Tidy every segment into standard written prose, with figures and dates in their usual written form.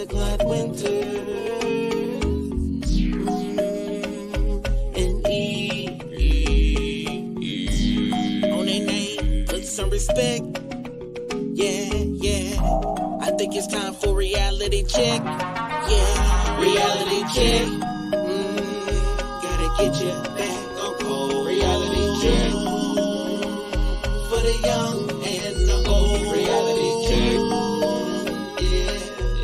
cloud winter. And on their name, put some respect. Yeah, yeah. I think it's time for reality check. Yeah, reality check. Gotta get you back on cold. Reality check. For the young and the old. Reality check.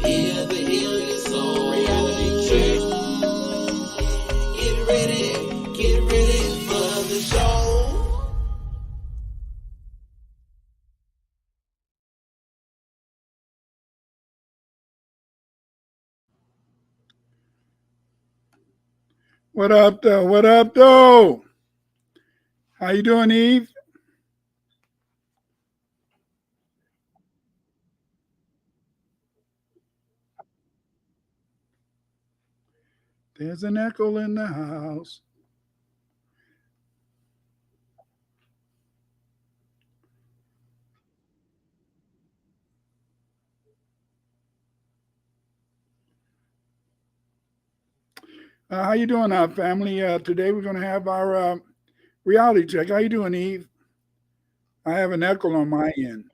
Yeah, the heal your soul. Reality check. Get ready for the show. What up, though? What up, though? How you doing, Eve? There's an echo in the house. How you doing, family? Today we're going to have our reality check. How you doing, Eve? I have an echo on my end.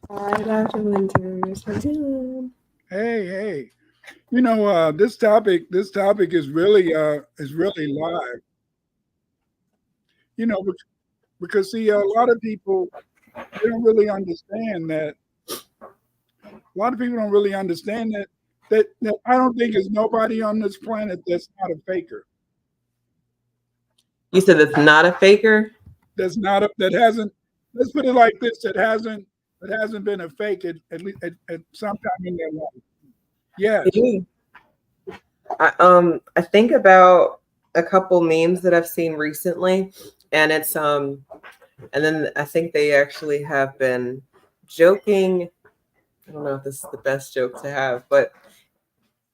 Hi, Dr. Winters. How you doing? Hey, hey. You know, this topic is really live. You know, because see, a lot of people they don't really understand that. A lot of people don't really understand that I don't think there's nobody on this planet that's not a faker. You said it's not a faker? That's not a, that hasn't. Let's put it like this: that hasn't been a fake at least at some time in their life. Yes. Yeah. I think about a couple memes that I've seen recently, and and then I think they actually have been joking. I don't know if this is the best joke to have, but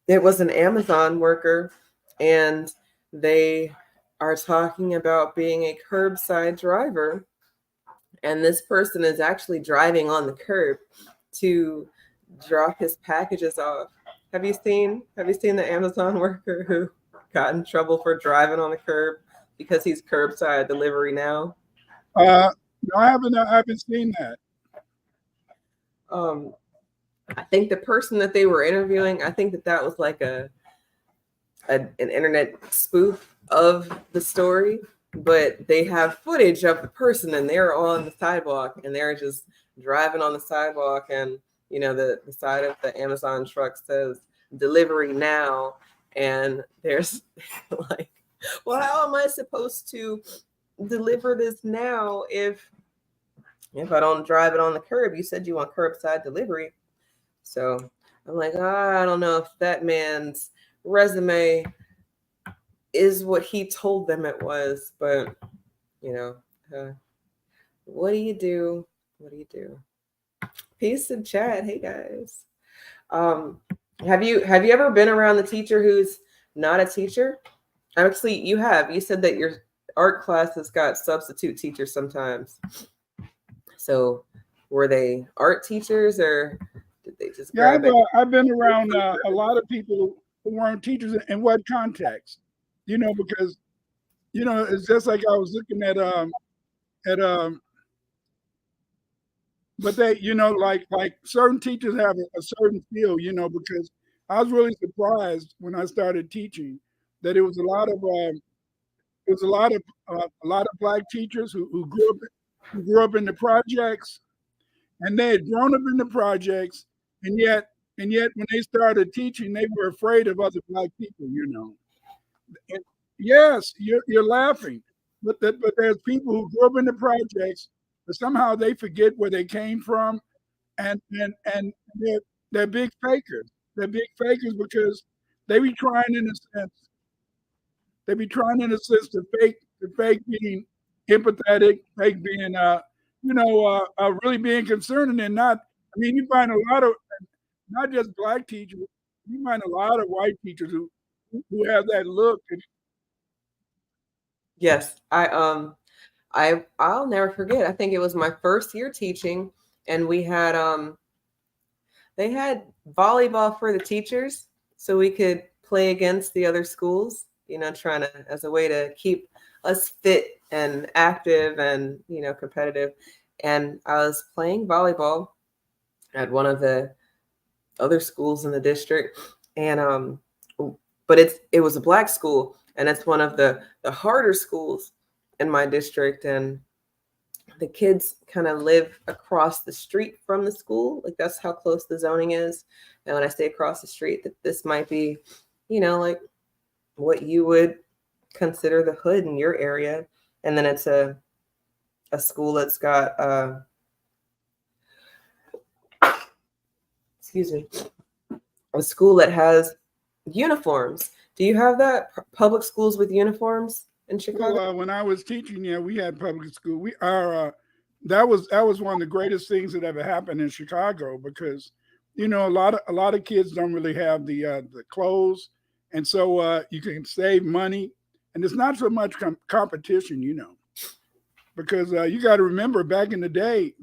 it was an Amazon worker, and they are talking about being a curbside driver, and this person is actually driving on the curb to drop his packages off. Have you seen the Amazon worker who got in trouble for driving on the curb because he's curbside delivery now? No, I haven't seen that. Um, I think the person that they were interviewing, I think that was like an internet spoof of the story, but they have footage of the person and they're on the sidewalk and they're just driving on the sidewalk, and the side of the Amazon truck says delivery now, and there's like, well, how am I supposed to deliver this now if I don't drive it on the curb? You said you want curbside delivery. So I'm like, I don't know if that man's resume is what he told them it was, but you know, uh, what do you do? What do you do? Peace in chat. Hey guys. Um, have you ever been around the teacher who's not a teacher? Actually, you have. You said that your art class has got substitute teachers sometimes. So were they art teachers or did they just Yeah, grab it? I've been around a lot of people who weren't teachers. In what context? Because it's just like I was looking at but they like certain teachers have a certain feel. Because I was really surprised when I started teaching that it was a lot of black teachers who grew up in the projects, and they had grown up in the projects, and yet when they started teaching, they were afraid of other black people. And yes, you're laughing, but there's people who grew up in the projects, but somehow they forget where they came from, and they're big fakers. They're big fakers because they be trying in a sense to fake being empathetic, fake being really being concerned, and they're not. I mean, you find a lot of not just black teachers, you find a lot of white teachers who have that look, Yes, I'll never forget. I think it was my first year teaching, and we had they had volleyball for the teachers so we could play against the other schools, trying to as a way to keep us fit and active and competitive. And I was playing volleyball at one of the other schools in the district, and but it was a Black school, and it's one of the harder schools in my district. And the kids kind of live across the street from the school. Like, that's how close the zoning is. And when I say across the street, that this might be, like what you would consider the hood in your area. And then it's a school that's got, excuse me, a school that has uniforms. Do you have that? Public schools with uniforms in Chicago? Well, when I was teaching, yeah, we had public school. That was one of the greatest things that ever happened in Chicago, because a lot of kids don't really have the clothes, and so you can save money, and it's not so much competition, because you got to remember back in the day,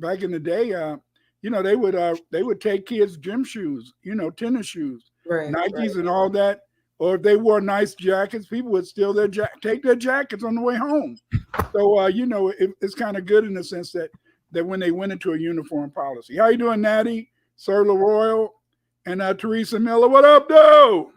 they would take kids' gym shoes, tennis shoes, Right, Nikes, right. and all that. Or if they wore nice jackets, people would steal take their jackets on the way home. So it's kind of good in the sense that when they went into a uniform policy. How you doing, Natty, Sir LaRoyal, and Teresa Miller? What up, though?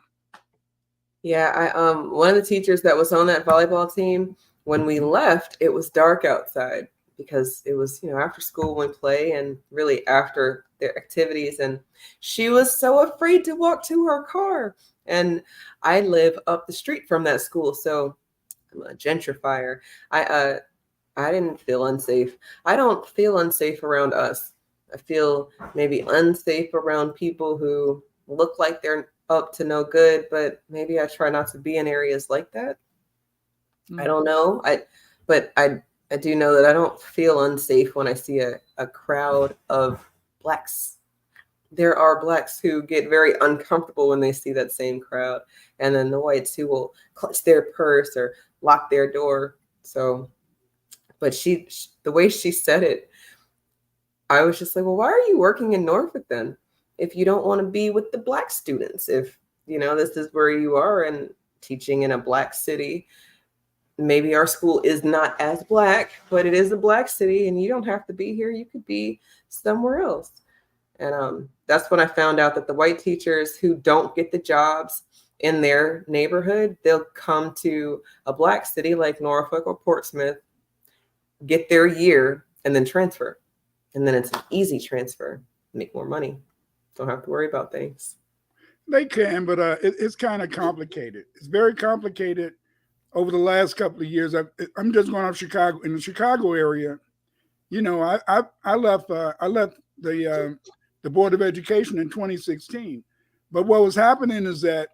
Yeah, one of the teachers that was on that volleyball team, when we left, it was dark outside because it was, after school we play and really after their activities. And she was so afraid to walk to her car. And I live up the street from that school, so I'm a gentrifier. I didn't feel unsafe. I don't feel unsafe around us. I feel maybe unsafe around people who look like they're up to no good, but maybe I try not to be in areas like that. I don't know. But I do know that I don't feel unsafe when I see a crowd of Blacks. There are Blacks who get very uncomfortable when they see that same crowd, and then the whites who will clutch their purse or lock their door. So, but the way she said it, I was just like, well, why are you working in Norfolk then? If you don't want to be with the Black students, if this is where you are and teaching in a Black city, maybe our school is not as Black, but it is a Black city, and you don't have to be here. You could be somewhere else. And that's when I found out that the white teachers who don't get the jobs in their neighborhood, they'll come to a Black city like Norfolk or Portsmouth, get their year, and then transfer. And then it's an easy transfer, make more money. Don't have to worry about things. They can, but it's kind of complicated. It's very complicated over the last couple of years. I'm just going off Chicago. In the Chicago area, I left the Board of Education in 2016. But what was happening is that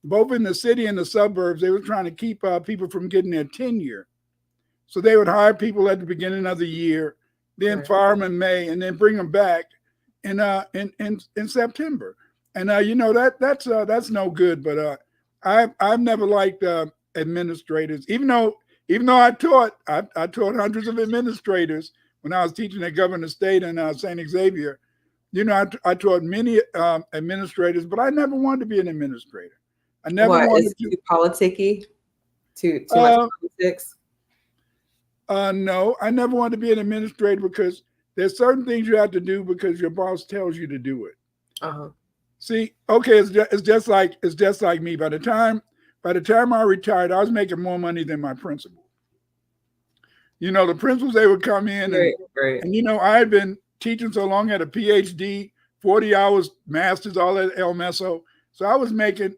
both in the city and the suburbs, they were trying to keep people from getting their tenure. So they would hire people at the beginning of the year, then fire them in May, and then bring them back in September. And that's no good. But I've never liked administrators, even though I taught hundreds of administrators when I was teaching at Governor State and St. Xavier. I taught many administrators, but I never wanted to be an administrator. I never wanted to. Too politicky? Too much politics? No, I never wanted to be an administrator because there's certain things you have to do because your boss tells you to do it. Uh-huh. See, okay, it's just like me. By the time I retired, I was making more money than my principal. The principals, they would come in and I had been teaching so long, had a PhD, 40 hours, masters, all that LMSO. So I was making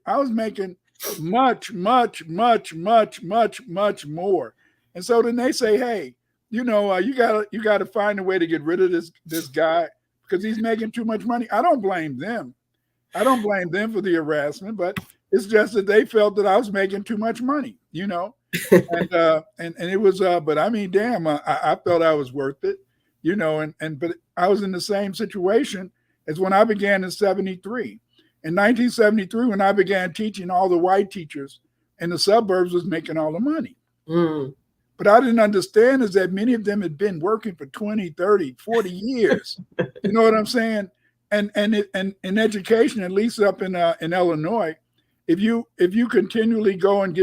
much, much, much, much, much, much more. And so then they say, hey, you gotta find a way to get rid of this guy because he's making too much money. I don't blame them. I don't blame them for the harassment, but it's just that they felt that I was making too much money, and it was, but I mean, damn, I felt I was worth it. But I was in the same situation as when I began in 73. In 1973, when I began teaching, all the white teachers in the suburbs was making all the money. Mm. But I didn't understand is that many of them had been working for 20, 30, 40 years. You know what I'm saying? And in education, at least up in Illinois, if you continually go and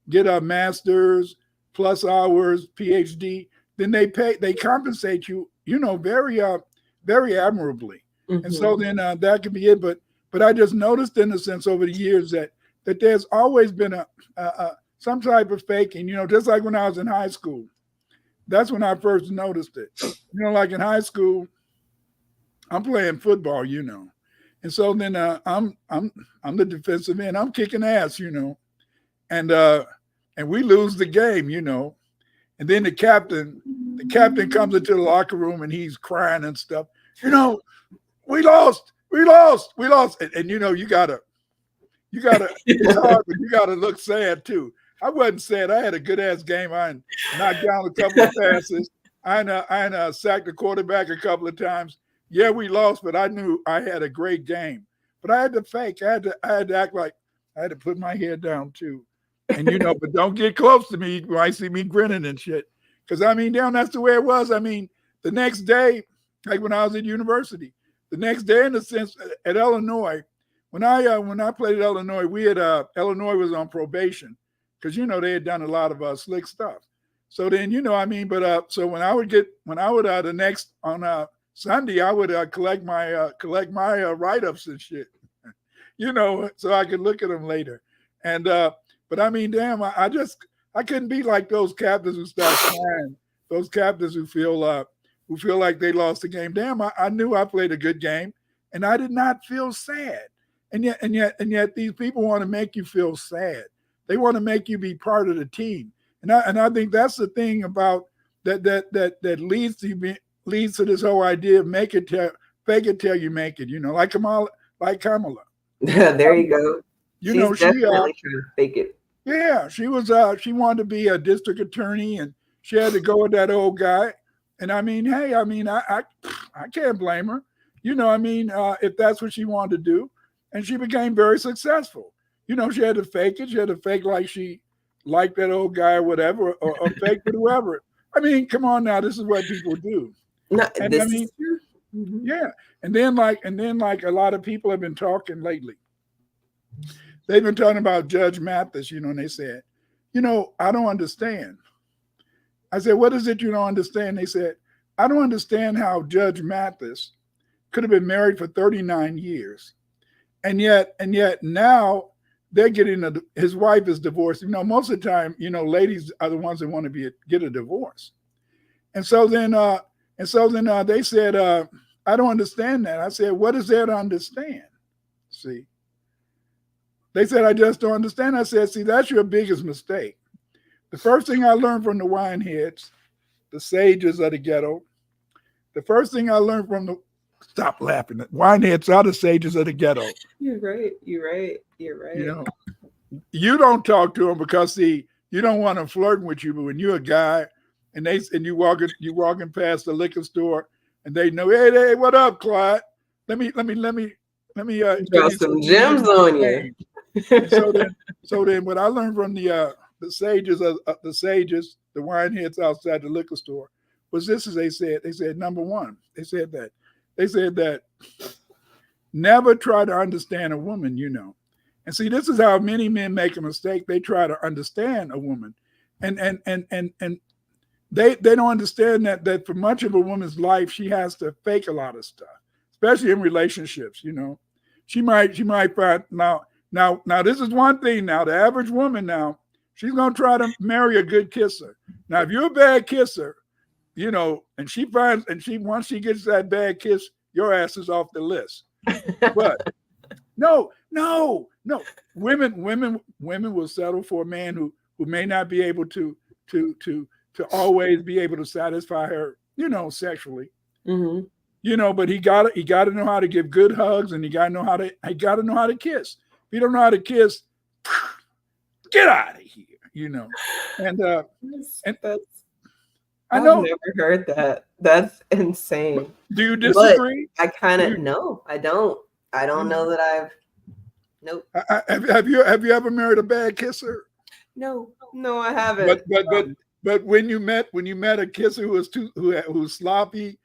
get a master's plus hours, PhD, then they compensate you, very admirably. Mm-hmm. And so then that could be it. But I just noticed in a sense over the years that there's always been some type of faking, just like when I was in high school. That's when I first noticed it. Like in high school, I'm playing football, and so then I'm the defensive end. I'm kicking ass, and we lose the game, and then the captain comes into the locker room and he's crying and stuff. We lost, and you gotta. It's hard, but you gotta look sad too. I wasn't sad. I had a good ass game. I knocked down a couple of passes. I sacked the quarterback a couple of times. Yeah, we lost, but I knew I had a great game. But I had to fake. I had to act like I had to put my head down too. And but don't get close to me. You might see me grinning and shit. Because that's the way it was. The next day, like when I was at university, the next day, in a sense, at Illinois, when I played at Illinois, we had Illinois was on probation because they had done a lot of slick stuff. So then but so when I would the next on Sunday I would collect my write-ups and shit, so I could look at them later. And but damn, I couldn't be like those captains who start crying, those captains who feel like they lost the game. Damn, I knew I played a good game, and I did not feel sad. And yet these people want to make you feel sad. They want to make you be part of the team. And I think that's the thing about that leads to this whole idea of fake it till you make it. Like Kamala. There you go. She's definitely trying to fake it. Yeah, she was. She wanted to be a district attorney, and she had to go with that old guy. And hey, I can't blame her. If that's what she wanted to do. And she became very successful. She had to fake it. She had to fake like she liked that old guy or whatever, or fake with whoever. Come on now. This is what people do. No, and this is true. Mm-hmm. Yeah. And then like a lot of people have been talking lately. They've been talking about Judge Mathis, and they said, I don't understand. I said, what is it you don't understand? They said, I don't understand how Judge Mathis could have been married for 39 years. And yet now they're getting his wife is divorced. Most of the time, ladies are the ones that want to get a divorce. And so then they said, I don't understand that. I said, what is there to understand? See, they said, I just don't understand. I said, see, that's your biggest mistake. The first thing I learned from the wineheads, the sages of the ghetto, the first thing I learned from stop laughing. Wineheads are the sages of the ghetto. You're right. You don't talk to them because you don't want them flirting with you. But when you're a guy and you walking past the liquor store and they know, hey, what up, Clyde? Let me drop some gems on you. So then, what I learned from the sages, the wineheads outside the liquor store, was this: as they said, number one, they said that never try to understand a woman, And see, this is how many men make a mistake. They try to understand a woman, and they don't understand that for much of a woman's life, she has to fake a lot of stuff, especially in relationships. She might find now this is one thing. Now the average woman she's gonna try to marry a good kisser. Now if you're a bad kisser, and once she gets that bad kiss, your ass is off the list. But no. Women will settle for a man who may not be able to always be able to satisfy her, sexually. Mm-hmm. But he got to know how to give good hugs, and he got to know how to kiss. If you don't know how to kiss, get out of here, And that's I know. I've never heard that. That's insane. Do you disagree? But I kind of no. I don't. I don't know that I've. Nope. Have you ever married a bad kisser? No, I haven't. But when you met a kisser who was who's sloppy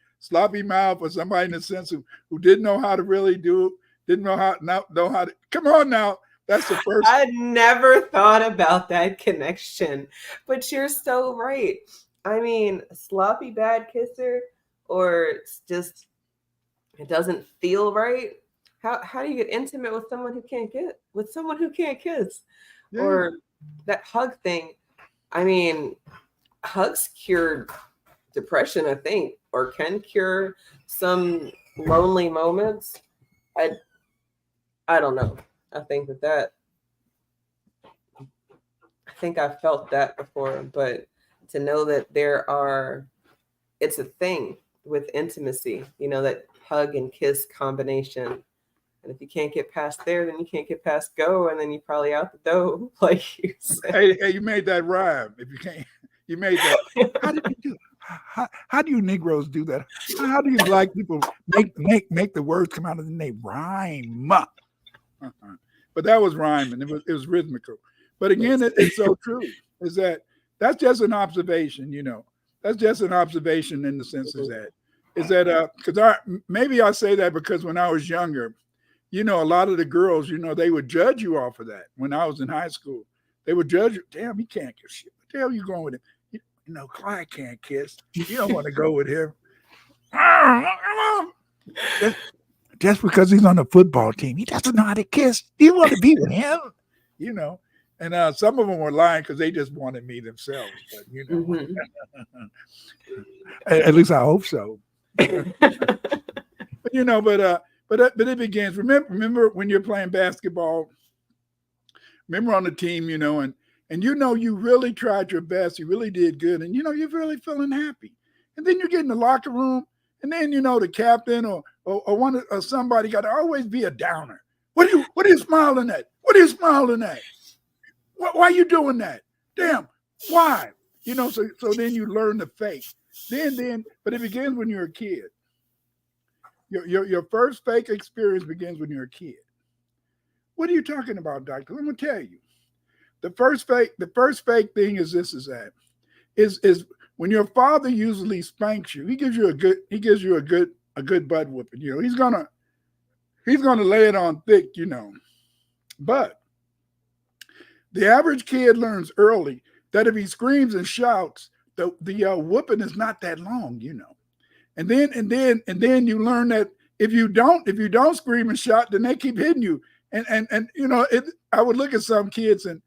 mouth, or somebody in the sense who didn't know how to really didn't know how to come on now. That's the first. I never thought about that connection, but you're so right. I mean, sloppy bad kisser, or it's just it doesn't feel right. How do you get intimate with someone who can't kiss? Yeah. Or that hug thing. I mean, hugs cure depression, I think, or can cure some lonely moments. I don't know. I think I think I've felt that before, but to know that it's a thing with intimacy, that hug and kiss combination. And if you can't get past there, then you can't get past go, and then you're probably out the door, like you said. Hey, you made that rhyme. If you can't, you made that. How did you do? How do you Negroes do that? How do you black people make the words come out of the name rhyme? But that was rhyming. It was rhythmical. But again, it's so true. That's just an observation. That's just an observation in the sense that because maybe I say that because when I was younger, a lot of the girls, they would judge you off of that. When I was in high school, they would judge you. Damn, he can't kiss shit. What the hell are you going with him? Clyde can't kiss. You don't want to go with him. Just because he's on the football team, he doesn't know how to kiss. Do you want to be with him? And some of them were lying because they just wanted me themselves. But, at least I hope so. But it begins. Remember when you're playing basketball. Remember on the team, and you really tried your best. You really did good, and you're really feeling happy. And then you get in the locker room, and then the captain or somebody got to always be a downer. What are you smiling at? What are you smiling at? Why are you doing that? Damn, why? So then you learn to fake. But it begins when you're a kid. Your first fake experience begins when you're a kid. What are you talking about, doctor? I'm gonna tell you. The first fake thing is when your father usually spanks you, he gives you a good butt whooping. He's gonna lay it on thick, But the average kid learns early that if he screams and shouts, the whooping is not that long, And then you learn that if you don't scream and shout, then they keep hitting you. And I would look at some kids and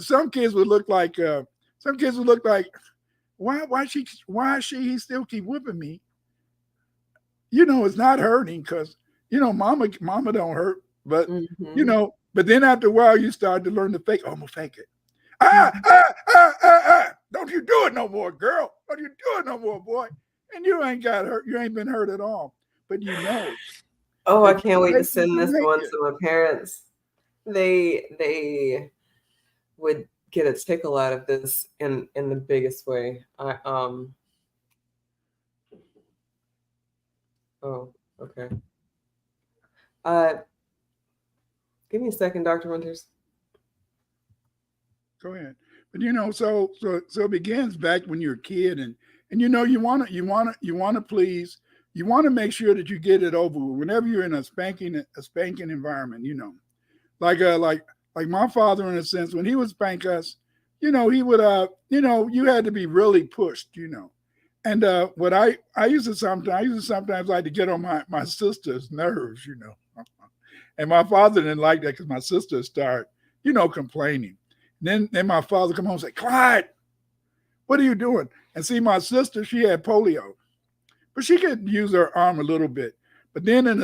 some kids would look like why he still keep whipping me? It's not hurting because mama don't hurt, but but then after a while you start to learn to fake. Oh, I'm gonna fake it. Don't you do it no more, girl. Don't you do it no more, boy. And you ain't got hurt. You ain't been hurt at all. But Oh, I can't wait to send this one to my parents. They would get a tickle out of this in the biggest way. Oh, okay. Give me a second, Dr. Winters. Go ahead. But so it begins back when you're a kid, and you want to please. You want to make sure that you get it over with. Whenever you're in a spanking environment, like my father, in a sense, when he would spank us, he would, you had to be really pushed, And what I used to sometimes like to get on my sister's nerves, And my father didn't like that because my sister started, complaining. And then my father come home and say, Clyde, what are you doing? And see, my sister, she had polio. But she could use her arm a little bit. But then a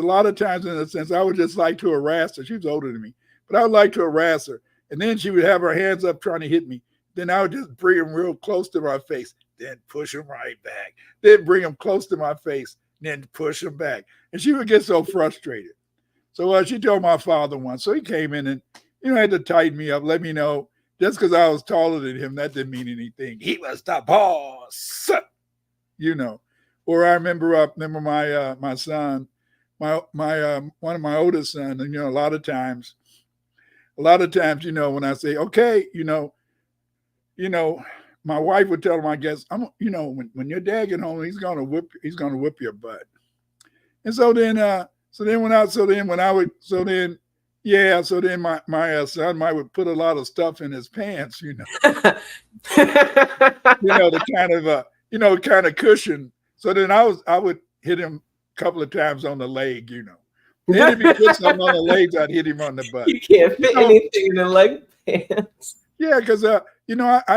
lot of times, I would just like to harass her. She was older than me. But I would like to harass her. And then she would have her hands up trying to hit me. Then I would just bring them real close to my face. Then push them right back. Then bring them close to my face. Then push them back. And she would get so frustrated. So she told my father once. So he came in and, had to tighten me up, let me know. Just because I was taller than him, that didn't mean anything. He was the boss. Or I remember my son, my one of my oldest sons, and a lot of times, when I say, okay, my wife would tell him, I guess, when your dad get home, he's gonna whip your butt. And so then my son might would put a lot of stuff in his pants, to kind of cushion. So then I would hit him a couple of times on the leg, Then if he put something on the legs, I'd hit him on the butt. You can't fit anything in the leg pants. Yeah, because I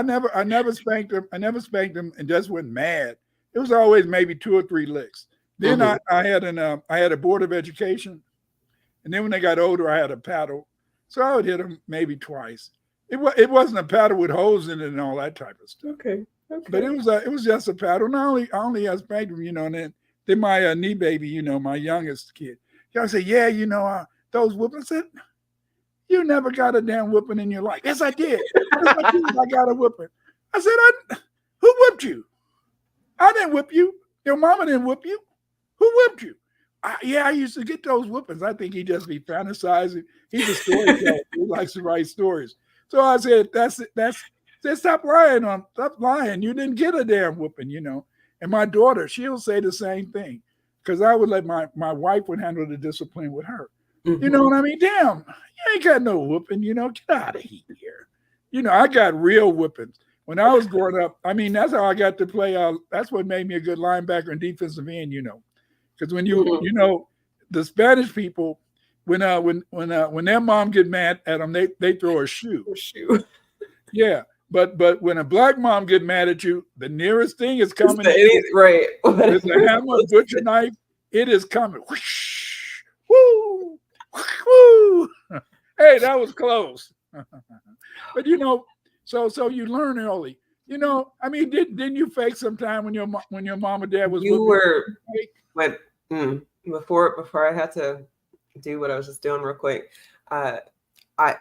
never spanked him. I never spanked him and just went mad. It was always maybe 2 or 3 licks. Then I had a board of education, and then when they got older, I had a paddle. So I would hit them maybe twice. It wasn't a paddle with holes in it and all that type of stuff. Okay. But it was just a paddle. And I only spanked him, and then my knee baby, my youngest kid. Y'all say, yeah, those whoopings. I said, you never got a damn whooping in your life. Yes, I did. I got a whooping. I said, who whipped you? I didn't whip you. Your mama didn't whip you. Who whipped you? I used to get those whoopings. I think he just be fantasizing. He's a storyteller. He likes to write stories. So I said, stop lying. You didn't get a damn whooping, And my daughter, she'll say the same thing. Because I would let my wife would handle the discipline with her. You know what I mean? Damn, you ain't got no whooping, get out of here. I got real whoopings. When I was growing up, I mean, that's how I got to play. That's what made me a good linebacker and defensive end, Because when the Spanish people, when their mom get mad at them, they throw a shoe. Yeah. But when a black mom get mad at you, the nearest thing is coming. Right. There's a hammer, butcher knife. It is coming. Whoosh, woo, woo. Hey, that was close. But so you learn early. I mean, didn't you fake sometime when your mom and dad was? You were, but before I had to do what I was just doing real quick.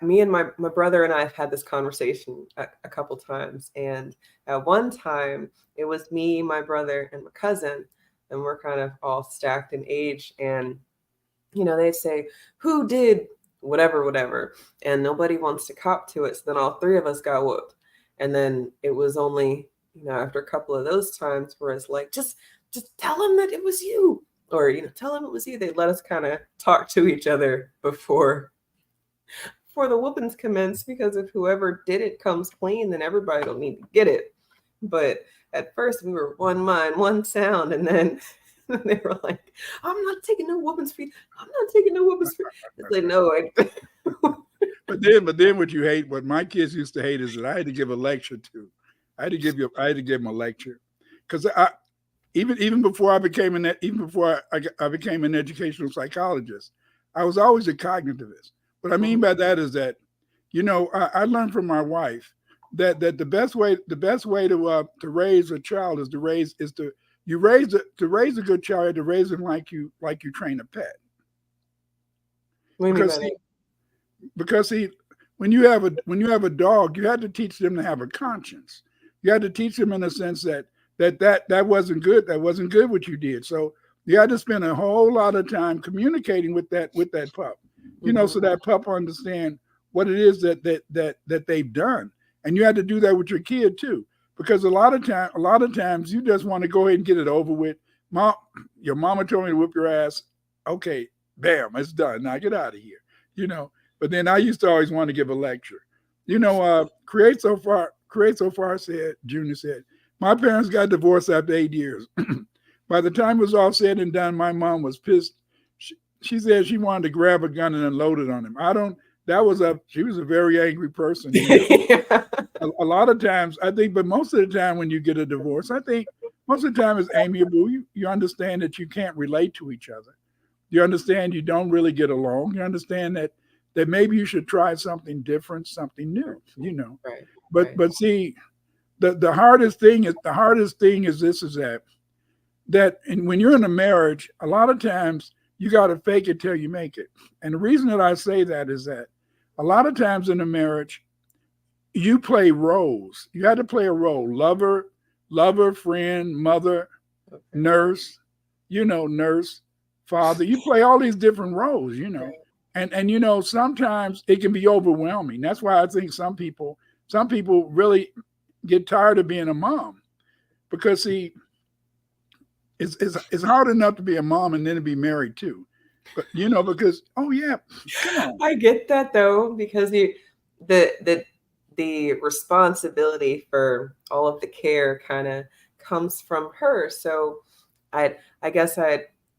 Me and my brother and I have had this conversation a couple times. And at one time, it was me, my brother, and my cousin. And we're kind of all stacked in age. And, they'd say, who did whatever. And nobody wants to cop to it. So then all 3 of us got whooped. And then it was only, after a couple of those times where it's like, just tell them that it was you. Or, tell them it was you. They let us kind of talk to each other before the whoopings commence, because if whoever did it comes clean, then everybody don't need to get it. But at first we were one mind, one sound, and then they were like, I'm not taking no whoopings for you. I'm not taking no whoopings for you. It's like, no. But then what my kids used to hate is that I had to give a lecture to. I had to give them a lecture. Because even before I became an educational psychologist, I was always a cognitivist. What I mean by that is that, I learned from my wife that the best way to raise a child is to raise a good child, you have to raise him like you train a pet. Because when you have a dog, you have to teach them to have a conscience. You had to teach them in the sense that wasn't good. That wasn't good what you did. So you had to spend a whole lot of time communicating with that pup. So that pup understand what it is that they've done. And you had to do that with your kid too. Because a lot of times you just want to go ahead and get it over with. Your mama told me to whip your ass. Okay, bam, it's done. Now get out of here. But then I used to always want to give a lecture. Create So Far said, Junior said, my parents got divorced after 8 years. By the time it was all said and done, my mom was pissed. She said she wanted to grab a gun and unload it on him. She was a very angry person. A lot of times, I think, but most of the time when you get a divorce, I think most of the time it's amiable. You understand that you can't relate to each other. You understand you don't really get along. You understand that maybe you should try something different, something new, Right. But see, the hardest thing is that and when you're in a marriage, a lot of times you got to fake it till you make it. And the reason that I say that is that a lot of times in a marriage, you play roles. You had to play a role: lover, friend, mother, nurse, nurse, father. You play all these different roles, and sometimes it can be overwhelming. That's why I think some people really, get tired of being a mom, because see, it's hard enough to be a mom and then to be married too. But because oh yeah, come on. I get that though, because the responsibility for all of the care kind of comes from her. So I guess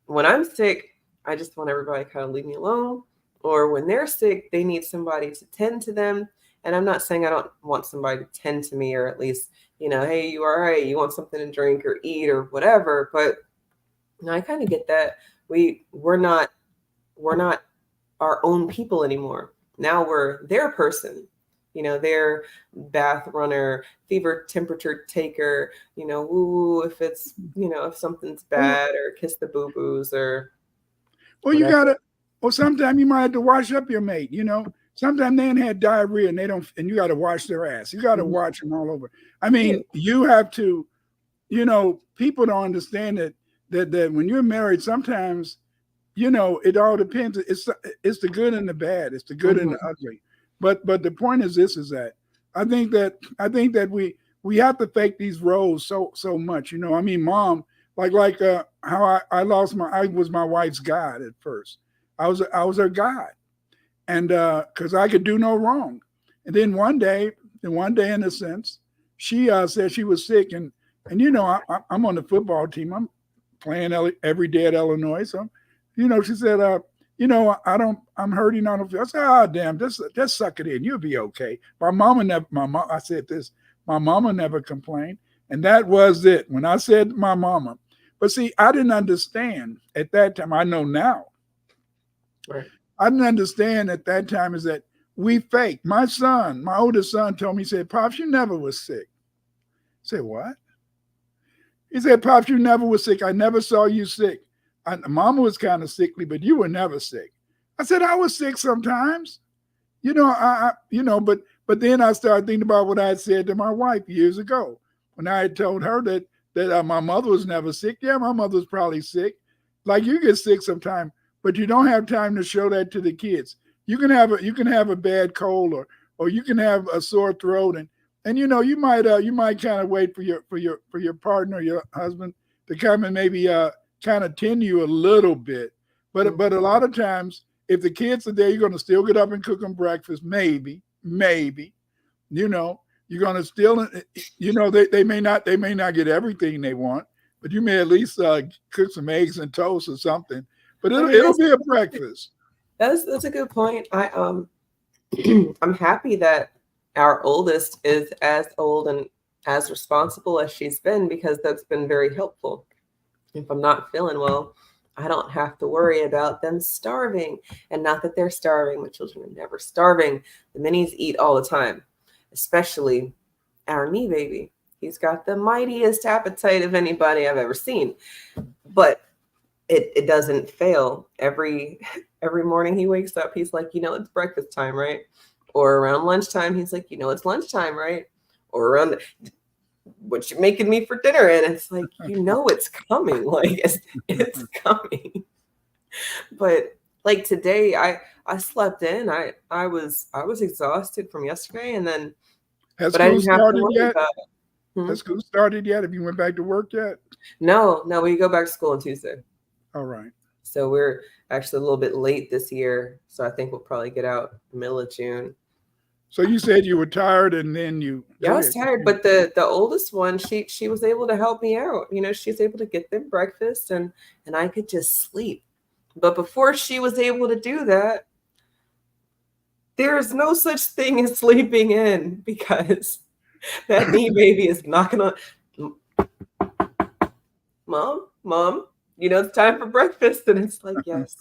when I'm sick, I just want everybody to kind of leave me alone. Or when they're sick, they need somebody to tend to them. And I'm not saying I don't want somebody to tend to me, or at least, hey, you all right? You want something to drink or eat or whatever. But I kind of get that. We're not our own people anymore. Now we're their person, their bath runner, fever temperature taker, if it's, if something's bad, or kiss the boo-boos, or well, you gotta, or sometimes you might have to wash up your mate, sometimes they ain't had diarrhea and you got to wash their ass. You got to watch them all over. I mean, you have to, people don't understand that when you're married, sometimes, it all depends. It's the good and the bad. It's the good and the ugly. But the point is this, is that I think that we have to fake these roles so much. I mean, mom, like how I was my wife's God at first. I was her God. And because I could do no wrong. And then one day in a sense, she said she was sick, and I'm on the football team. I'm playing every day at Illinois. So, she said, I'm hurting on the field. I said, oh, damn, just suck it in. You'll be okay. I said this, my mama never complained. And that was it. When I said my mama, but see, I didn't understand at that time. I know now. Right. I didn't understand at that time is that we fake. My oldest son told me, he said, Pops, you never was sick. I said, what? He said, Pops, you never was sick. I never saw you sick. Mama was kind of sickly, but you were never sick. I said, I was sick sometimes. But then I started thinking about what I had said to my wife years ago when I had told her that my mother was never sick. Yeah, my mother was probably sick. Like, you get sick sometimes, but you don't have time to show that to the kids. You can have a bad cold, or you can have a sore throat, and you might kind of wait for your partner, your husband, to come and maybe kind of tend you a little bit. But a lot of times, if the kids are there, you're going to still get up and cook them breakfast. Maybe, you're going to still, they may not get everything they want, but you may at least cook some eggs and toast or something. But it'll be a breakfast. That's a good point. I'm happy that our oldest is as old and as responsible as she's been, because that's been very helpful. If I'm not feeling well, I don't have to worry about them starving. And not that they're starving. My children are never starving. The minis eat all the time, especially our knee baby. He's got the mightiest appetite of anybody I've ever seen. But it doesn't fail. Every morning he wakes up, he's like, it's breakfast time, right? Or around lunchtime, he's like, it's lunchtime, right? Or around what you making me for dinner? And it's like, it's coming. Like, it's coming. But like today, I slept in. I was exhausted from yesterday, and then Has school started yet? It. Has school started yet? Have you went back to work yet? No, we go back to school on Tuesday. All right. So we're actually a little bit late this year. So I think we'll probably get out middle of June. So you said you were tired, and then you. Yeah, I was tired, but the oldest one, she was able to help me out. She's able to get them breakfast, and I could just sleep. But before she was able to do that, there is no such thing as sleeping in, because that knee baby is knocking on. Mom, it's time for breakfast. And it's like, yes,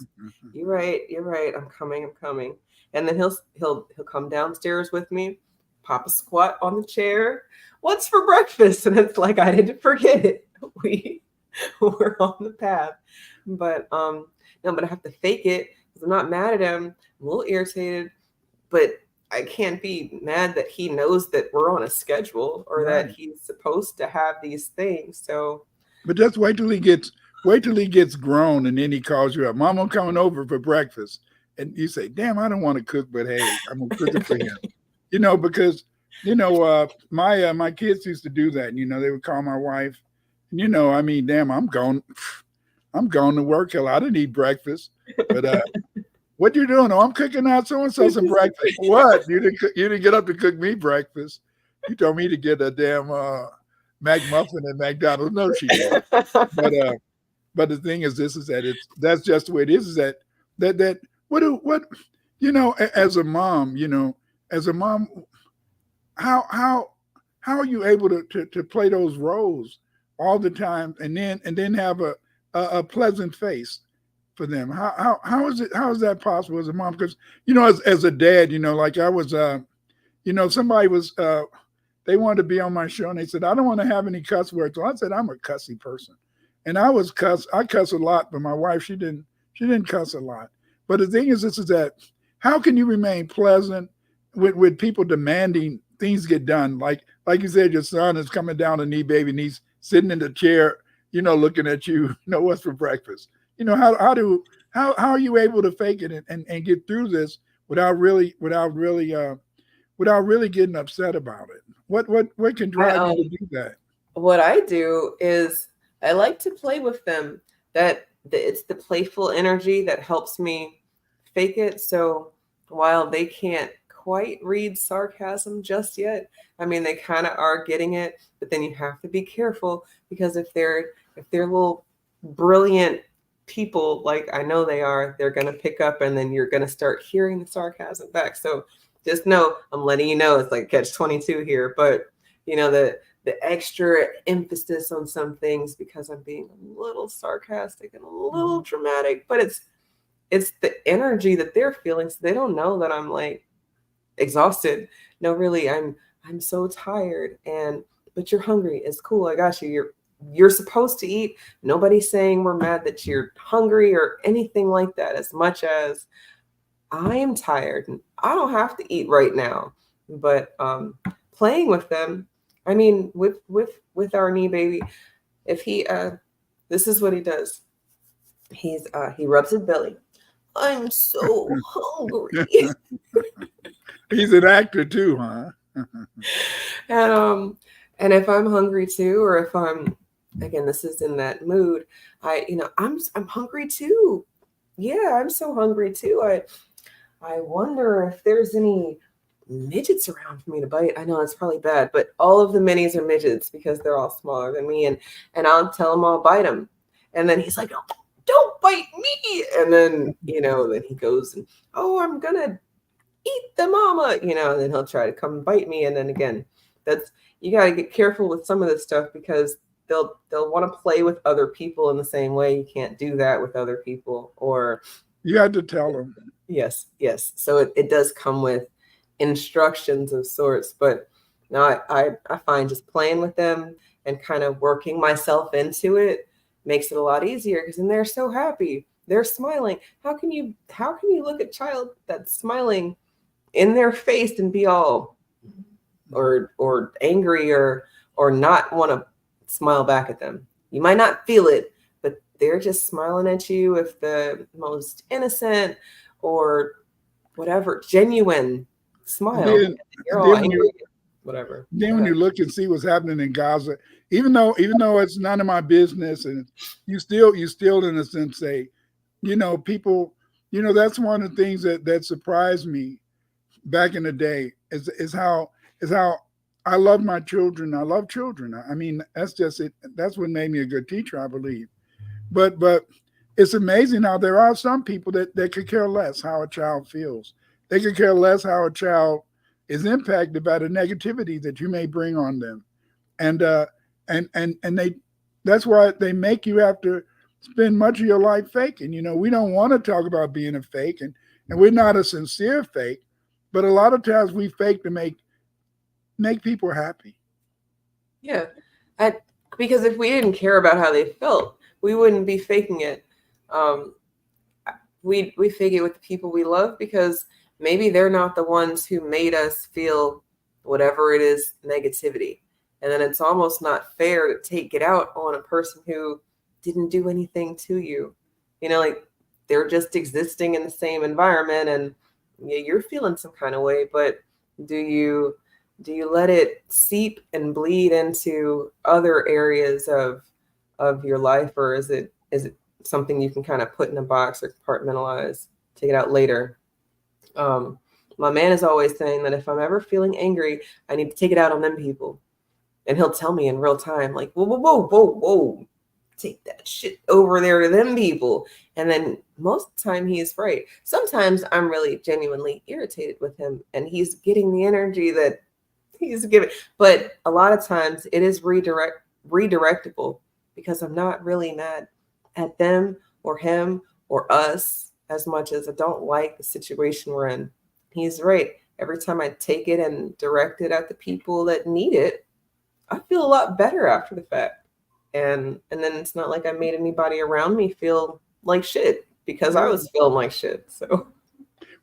you're right. I'm coming. And then he'll come downstairs with me, pop a squat on the chair. What's for breakfast? And it's like, I didn't forget it. We're on the path. But no, but I have to fake it, because I'm not mad at him. I'm a little irritated, but I can't be mad that he knows that we're on a schedule, or that he's supposed to have these things. So, but just wait till he gets grown, and then he calls you up. Mom, I'm coming over for breakfast. And you say, damn, I don't want to cook, but hey, I'm going to cook it for him. Because My kids used to do that. They would call my wife, and I mean, damn, I'm going to work. Hell, I didn't eat breakfast, but what you doing? Oh, I'm cooking out so and so some breakfast. What? You didn't get up to cook me breakfast. You told me to get a damn McMuffin at McDonald's. No, she didn't. But the thing is, this is that that's just the way it is. Is that what as a mom, how are you able to play those roles all the time and then have a pleasant face for them? How is that possible as a mom? Because as a dad, like I was somebody was they wanted to be on my show and they said I don't want to have any cuss words. So I said I'm a cussy person, and I cuss a lot, but my wife she didn't cuss a lot. But the thing is, this is that how can you remain pleasant with people demanding things get done? Like you said, your son is coming down to knee baby, and he's sitting in the chair, looking at you. What's for breakfast? How are you able to fake it and get through this without really getting upset about it? What can drive you to do that? What I do is I like to play with them. It's the playful energy that helps me fake it. So while they can't quite read sarcasm just yet, I mean, they kind of are getting it, but then you have to be careful because if they're little brilliant people, like I know they are, they're going to pick up and then you're going to start hearing the sarcasm back. So just know, I'm letting you know, it's like catch-22 here, but the extra emphasis on some things because I'm being a little sarcastic and a little dramatic, but it's the energy that they're feeling. So they don't know that I'm like exhausted. No, really, I'm so tired. But you're hungry. It's cool. I got you. You're supposed to eat. Nobody's saying we're mad that you're hungry or anything like that, as much as I am tired and I don't have to eat right now. But playing with them, I mean, with our knee baby, if he this is what he does. He rubs his belly. I'm so hungry. He's an actor too, huh? And if I'm hungry too, or if I'm, again, this is in that mood, I'm hungry too. Yeah, I'm so hungry too. I wonder if there's any midgets around for me to bite. I know it's probably bad, but all of the minis are midgets because they're all smaller than me, and I'll tell him I'll bite him, and then he's like, oh, don't bite me, and then then he goes and, oh, I'm gonna eat the mama, and then he'll try to come bite me, and then again, you got to get careful with some of this stuff because they'll want to play with other people in the same way. You can't do that with other people, or you had to tell them. Yes. So it does come with instructions of sorts, but now I find just playing with them and kind of working myself into it makes it a lot easier because then they're so happy. They're smiling. How can you look at a child that's smiling in their face and be all or angry or not want to smile back at them? You might not feel it, but they're just smiling at you with the most innocent or whatever genuine smile. You're all angry, whatever. Then when you look and see what's happening in Gaza, even though it's none of my business, and you still in a sense say, people, that's one of the things that surprised me back in the day is how I love my children. I love children. I mean, that's just it. That's what made me a good teacher, I believe. But it's amazing how there are some people that could care less how a child feels. They could care less how a child is impacted by the negativity that you may bring on them. And that's why they make you have to spend much of your life faking. We don't want to talk about being a fake, and we're not a sincere fake, but a lot of times we fake to make people happy. Yeah. Because if we didn't care about how they felt, we wouldn't be faking it. We fake it with the people we love because maybe they're not the ones who made us feel whatever it is, negativity. And then it's almost not fair to take it out on a person who didn't do anything to you. Like they're just existing in the same environment and you're feeling some kind of way, but do you Do you let it seep and bleed into other areas of your life, or is it something you can kind of put in a box or compartmentalize, take it out later? My man is always saying that if I'm ever feeling angry, I need to take it out on them people. And he'll tell me in real time, like, whoa, whoa, whoa, whoa, whoa, take that shit over there to them people. And then most of the time he's right. Sometimes I'm really genuinely irritated with him and he's getting the energy that he's giving. But a lot of times it is redirectable because I'm not really mad at them or him or us as much as I don't like the situation we're in. He's right. Every time I take it and direct it at the people that need it, I feel a lot better after the fact. And then it's not like I made anybody around me feel like shit because I was feeling like shit. So,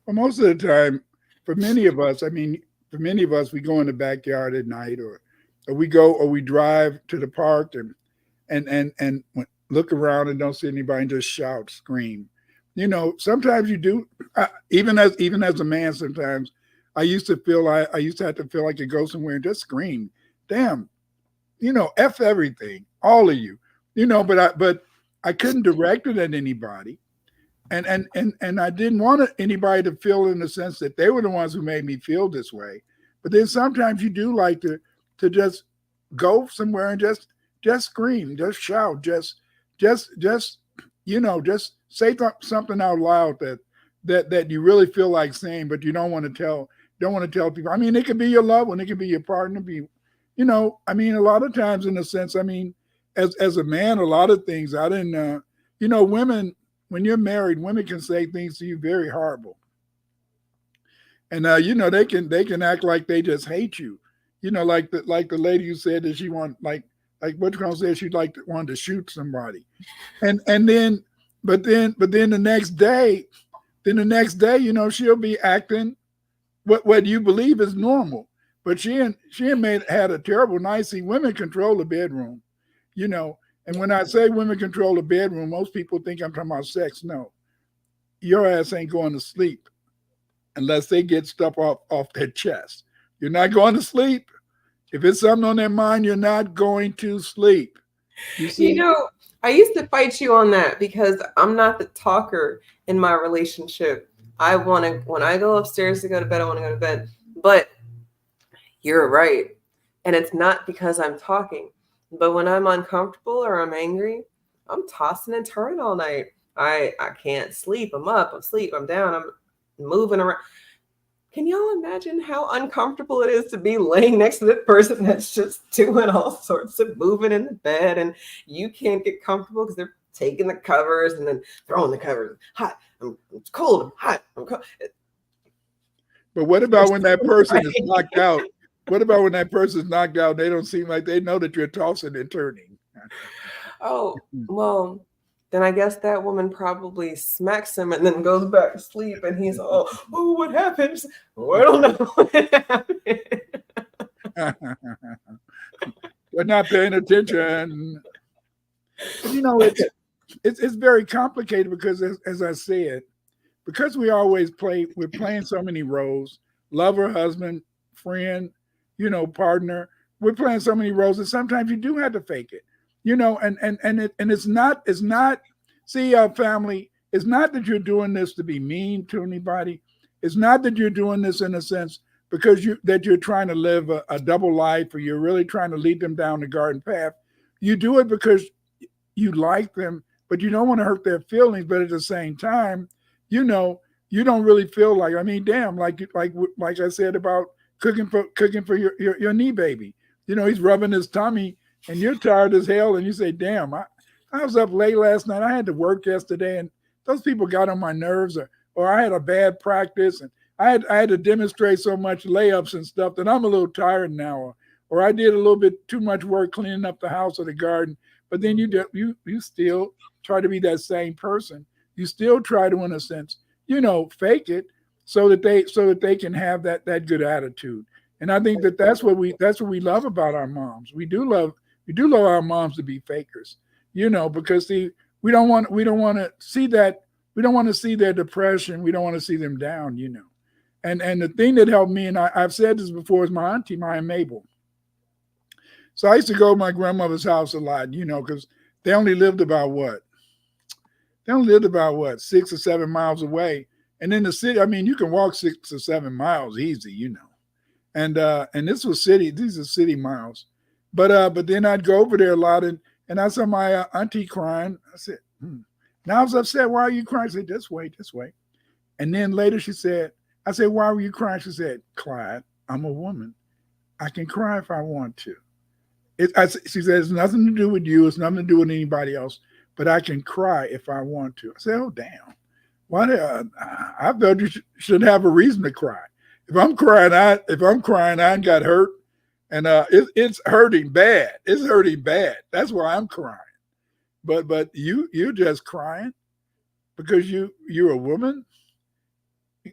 well, most of the time, for many of us, we go in the backyard at night, or we drive to the park and look around and don't see anybody and just shout, scream. Sometimes you do. Even as a man, sometimes I used to have to feel like to go somewhere and just scream, damn, F everything, all of you, but I couldn't direct it at anybody. And I didn't want anybody to feel in the sense that they were the ones who made me feel this way. But then sometimes you do like to just go somewhere and just scream, just shout, just say something out loud that you really feel like saying, but you don't want to tell people. I mean, it could be your loved one, it could be your partner, a lot of times in a sense, as a man, a lot of things I didn't, women, when you're married, women can say things to you very horrible. And, they can act like they just hate you, like the lady who said that she wanted, like what you gonna say, she'd wanted to shoot somebody. And then, but then the next day, she'll be acting what you believe is normal. But she had a terrible night. See, women control the bedroom, And when I say women control the bedroom, most people think I'm talking about sex. No, your ass ain't going to sleep unless they get stuff off their chest. You're not going to sleep. If it's something on their mind, you're not going to sleep. You see? I used to fight you on that because I'm not the talker in my relationship. When I go upstairs to go to bed, I want to go to bed. But you're right. And it's not because I'm talking. But when I'm uncomfortable or I'm angry, I'm tossing and turning all night. I can't sleep. I'm up, I'm asleep, I'm down, I'm moving around. Can y'all imagine how uncomfortable it is to be laying next to the person that's just doing all sorts of moving in the bed and you can't get comfortable because they're taking the covers and then throwing the covers. Hot, it's cold, I'm hot, I'm cold. But what about when that person is knocked out? What about when that person's knocked out? They don't seem like they know that you're tossing and turning. Oh, well, then I guess that woman probably smacks him and then goes back to sleep. And he's all, oh, what happened? Oh, I don't know what happened. We're not paying attention. But, it's very complicated because, as I said, because we're playing so many roles, lover, husband, friend, partner. We're playing so many roles that sometimes you do have to fake it, and it's not, see, family, it's not that you're doing this to be mean to anybody. It's not that you're doing this in a sense because you're trying to live a double life or you're really trying to lead them down the garden path. You do it because you like them, but you don't want to hurt their feelings. But at the same time, you don't really feel like, damn, like I said about cooking for your knee baby. He's rubbing his tummy and you're tired as hell and you say, damn, I was up late last night. I had to work yesterday and those people got on my nerves or I had a bad practice and I had to demonstrate so much layups and stuff that I'm a little tired now. Or I did a little bit too much work cleaning up the house or the garden. But then you still try to be that same person. You still try to, in a sense, fake it so that they can have that good attitude. And I think that's what we love about our moms. We do love our moms to be fakers, because we don't want to see that. We don't want to see their depression. We don't want to see them down, And the thing that helped me, and I've said this before, is my auntie, Maya Mabel. So I used to go to my grandmother's house a lot, because they only lived about what? They only lived about what, 6 or 7 miles away. And in the city, I mean, you can walk 6 or 7 miles easy. And this was city, these are city miles. But then I'd go over there a lot, and I saw my auntie crying. I said, Now I was upset. Why are you crying? I said, this way. And then later she said, I said, why were you crying? She said, Clyde, I'm a woman. I can cry if I want to. She said, it's nothing to do with you. It's nothing to do with anybody else. But I can cry if I want to. I said, oh, damn. I felt you should have a reason to cry. If I'm crying, I got hurt. And it's hurting bad. It's hurting bad. That's why I'm crying. But you're just crying because you're a woman.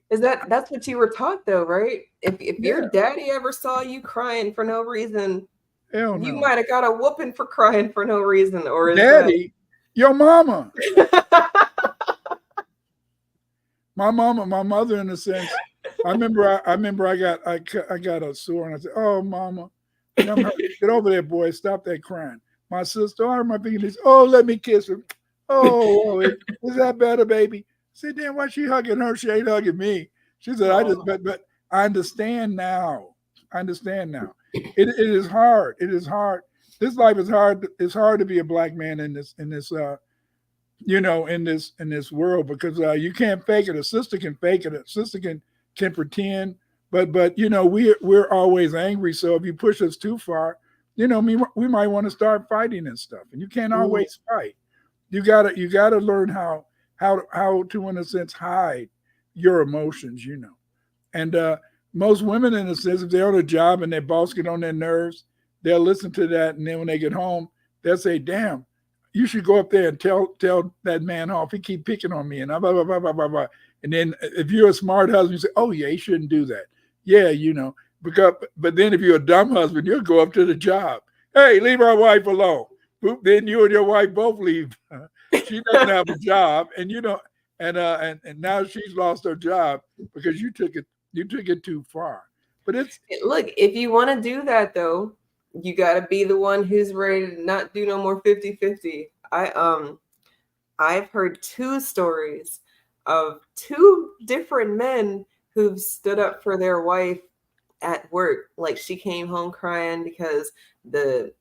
That's what you were taught though, right? If your daddy ever saw you crying for no reason, hell no. You might have got a whooping for crying for no reason. Or is daddy, your mama. My mother, in a sense. I remember I got a sore, and I said, "Oh, mama, get over there, boy. Stop that crying." My sister, I my fingers. Oh, let me kiss her. Oh, is that better, baby? I said, "Damn, why she hugging her? She ain't hugging me." She said, but I understand now. It is hard. It is hard. This life is hard. It's hard to be a black man in this in this world, because you can't fake it. A sister can fake it. A sister can pretend, but we're always angry. So if you push us too far, we might want to start fighting and stuff. And you can't always fight. You gotta learn how to, in a sense, hide your emotions. And most women, in a sense, if they're on a job and their boss get on their nerves, they'll listen to that, and then when they get home, they'll say, "Damn, you should go up there and tell that man off. He keep picking on me," and blah, blah, blah, blah, blah, blah. And then if you're a smart husband, you say, "Oh yeah, he shouldn't do that." Yeah, but then if you're a dumb husband, you'll go up to the job. "Hey, leave our wife alone." Then you and your wife both leave. She doesn't have a job, and and now she's lost her job because you took it too far. But look, if you want to do that though, you got to be the one who's ready to not do no more 50-50. I've heard 2 stories of 2 different men who've stood up for their wife at work. Like, she came home crying because this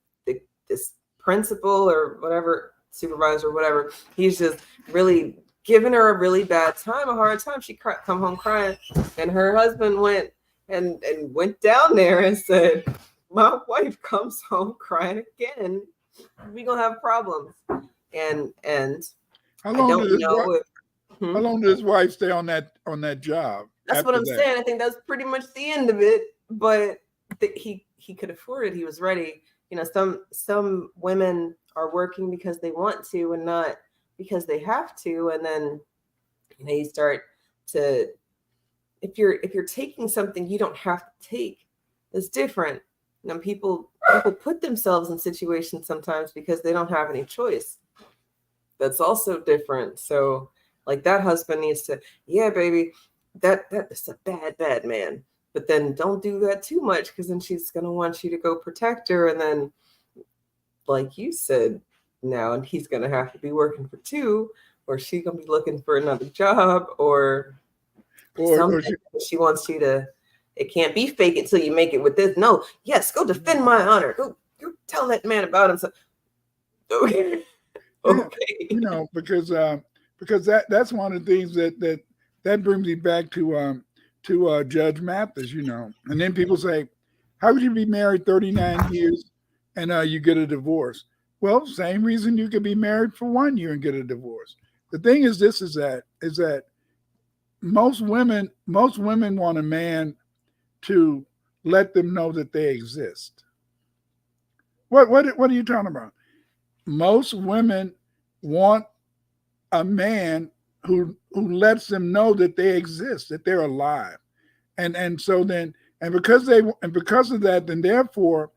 principal or whatever, supervisor, whatever, he's just really giving her a really bad time, a hard time. She come home crying, and her husband went down there and said, "My wife comes home crying again, we gonna have problems." And how long did his wife stay on that job? That's what I'm saying. I think that's pretty much the end of it. But he could afford it. He was ready. Some women are working because they want to and not because they have to. And then you start to, if you're taking something you don't have to take, it's different. People put themselves in situations sometimes because they don't have any choice. That's also different. So like, that husband needs to, yeah, baby, that is a bad man. But then don't do that too much, because then she's gonna want you to go protect her, and then, like you said, now, and he's gonna have to be working for 2, or she's gonna be looking for another job, or she wants you to. It can't be fake it till you make it with this. No, yes, go defend my honor. Go tell that man about himself. Okay. Okay. Because that's one of the things that brings me back to Judge Mathis, and then people say, how could you be married 39 years and you get a divorce? Well, same reason you could be married for 1 year and get a divorce. The thing is that most women want a man to let them know that they exist. What are you talking about? Most women want a man who lets them know that they exist, that they're alive, and so then, and because of that, then therefore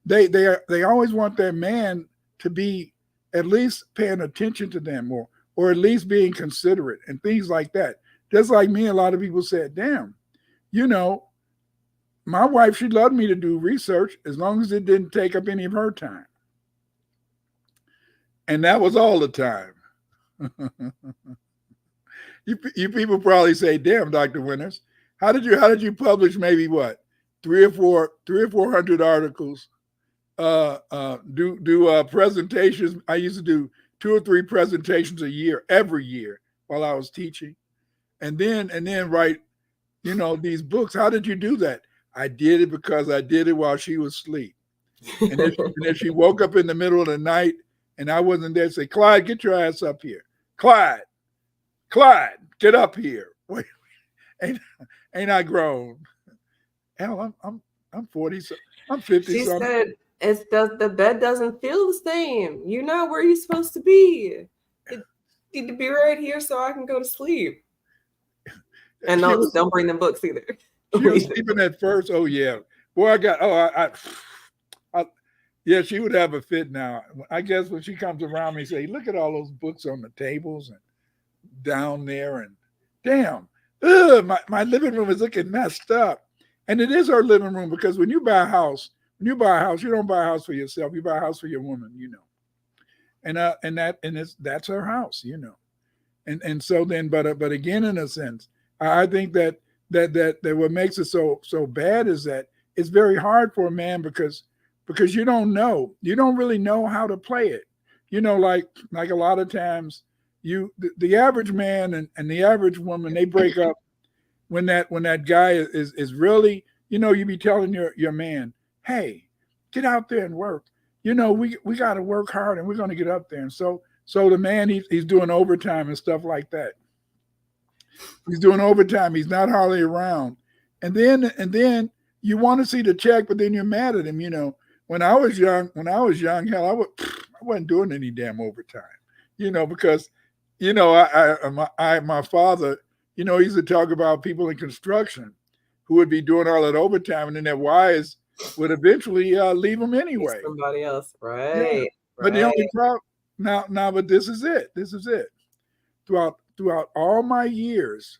they always want their man to be at least paying attention to them, or at least being considerate and things like that. Just like me, a lot of people said, "Damn, you know, my wife, she loved me to do research as long as it didn't take up any of her time. And that was all the time. You people probably say, "Damn, Dr. Winters, how did you publish maybe what 300 articles? Do presentations. I used to do 2 or 3 presentations a year, every year, while I was teaching, and then write, these books. How did you do that? I did it because I did it while she was asleep, and then she woke up in the middle of the night, and I wasn't there. Say, Clyde, get your ass up here, Clyde, get up here. Wait, ain't I grown? Hell, I'm 40. I'm 50. She said, the bed doesn't feel the same. You're not where you're supposed to be. You need to be right here so I can go to sleep. And don't bring them books either. She was sleeping at first. Oh yeah, boy, yeah, she would have a fit now. I guess when she comes around me, say, look at all those books on the tables and down there, and damn, my living room is looking messed up. And it is her living room, because when you buy a house, you don't buy a house for yourself. You buy a house for your woman, and that's her house, And so then, but again, in a sense, I think that what makes it so bad is that it's very hard for a man because you don't really know how to play it. Like a lot of times, the average man and the average woman, they break up when that guy is really, you be telling your man, hey, get out there and work. We got to work hard, and we're going to get up there. And so the man, he's doing overtime and stuff like that. He's doing overtime. He's not hardly around. And then you want to see the check, but then you're mad at him. When I was young, hell, I wasn't doing any damn overtime, because, my father, he used to talk about people in construction who would be doing all that overtime, and then their wives would eventually leave them anyway. Somebody else, right? Yeah. But the only problem now, but this is it. Throughout all my years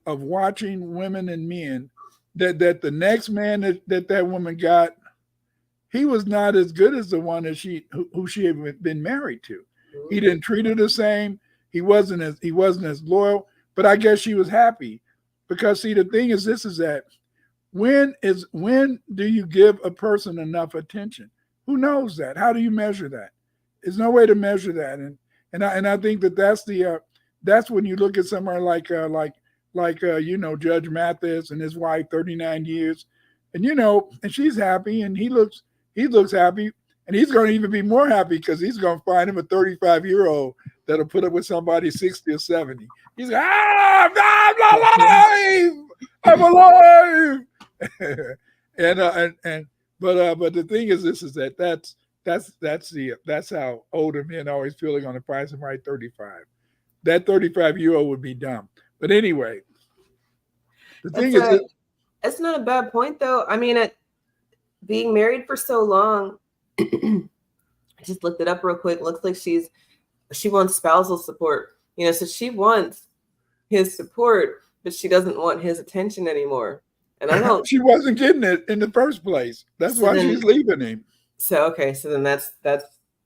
of watching women and men, that the next man that woman got, he was not as good as the one that who she had been married to. Mm-hmm. He didn't treat her the same. He wasn't as loyal. But I guess she was happy, because see, the thing is, this is that when do you give a person enough attention? Who knows that? How do you measure that? There's no way to measure that. And I think that's when you look at somewhere like Judge Mathis and his wife, 39 years, and and she's happy, and he looks happy, and he's going to even be more happy because he's going to find him a 35-year-old that'll put up with somebody 60 or 70. He's like, I'm alive. But the thing is, this is that's how older men always feel. They're going to find somebody 35. That 35-year-old would be dumb. But anyway, the thing is, it's not a bad point though. I mean, being married for so long, I just looked it up real quick. Looks like she wants spousal support. So she wants his support, but she doesn't want his attention anymore. And I don't. She wasn't getting it in the first place. That's why she's leaving him. So okay, so then that's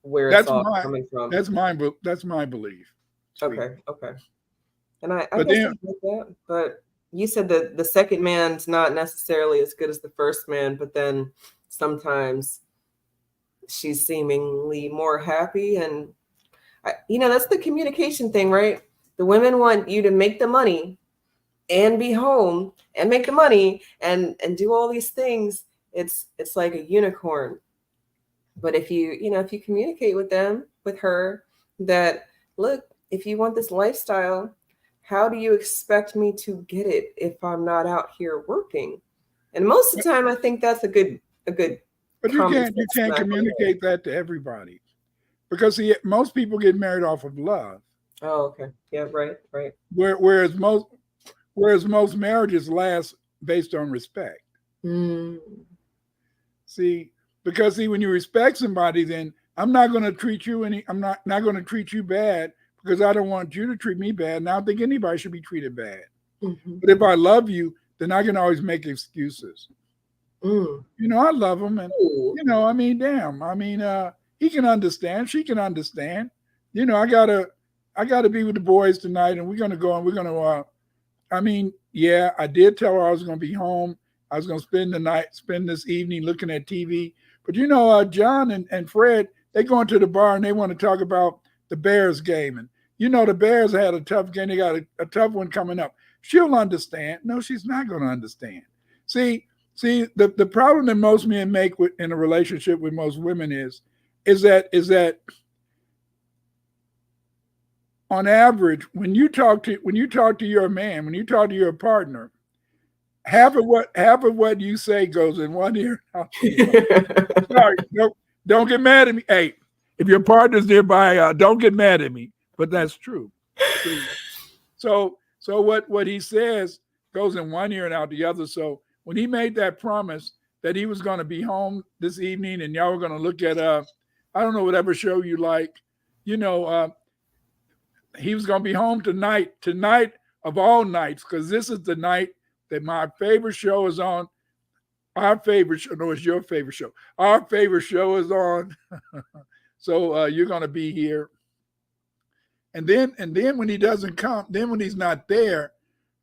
where it's all coming from. That's my belief. Okay. And I guess like that. But you said that the second man's not necessarily as good as the first man, but then sometimes she's seemingly more happy, and that's the communication thing, right? The women want you to make the money and be home and make the money and do all these things. It's like a unicorn. But if you communicate with her, that, look, if you want this lifestyle, how do you expect me to get it if I'm not out here working? And most of the time, I think that's a good. But you can't communicate that to everybody, because most people get married off of love. Oh, okay. Yeah, right. Whereas most marriages last based on respect. Mm. Because when you respect somebody, then I'm not going to treat you I'm not going to treat you bad because I don't want you to treat me bad. And I don't think anybody should be treated bad. Mm-hmm. But if I love you, then I can always make excuses. Mm. I love him, and Ooh. I mean, damn, I mean, he can understand, she can understand. I gotta be with the boys tonight, and we're gonna go and we're gonna. I mean, yeah, I did tell her I was gonna be home. I was gonna spend this evening looking at TV. But John and Fred, they go into the bar and they want to talk about the Bears game, and the Bears had a tough game. They got a tough one coming up. She'll understand. No, she's not going to understand. See, the problem that most men make in a relationship with most women is that on average, when you talk to your man, when you talk to your partner, half of what you say goes in one ear. Sorry, don't get mad at me. Hey, if your partner's nearby, don't get mad at me. But that's true. See? So what he says goes in one ear and out the other. So when he made that promise that he was going to be home this evening and y'all were going to look at I don't know, whatever show you like, he was going to be home tonight of all nights, because this is the night that my favorite show is on. Our favorite show, no, it's your favorite show. Our favorite show is on. So you're going to be here. And then when he doesn't come, then when he's not there,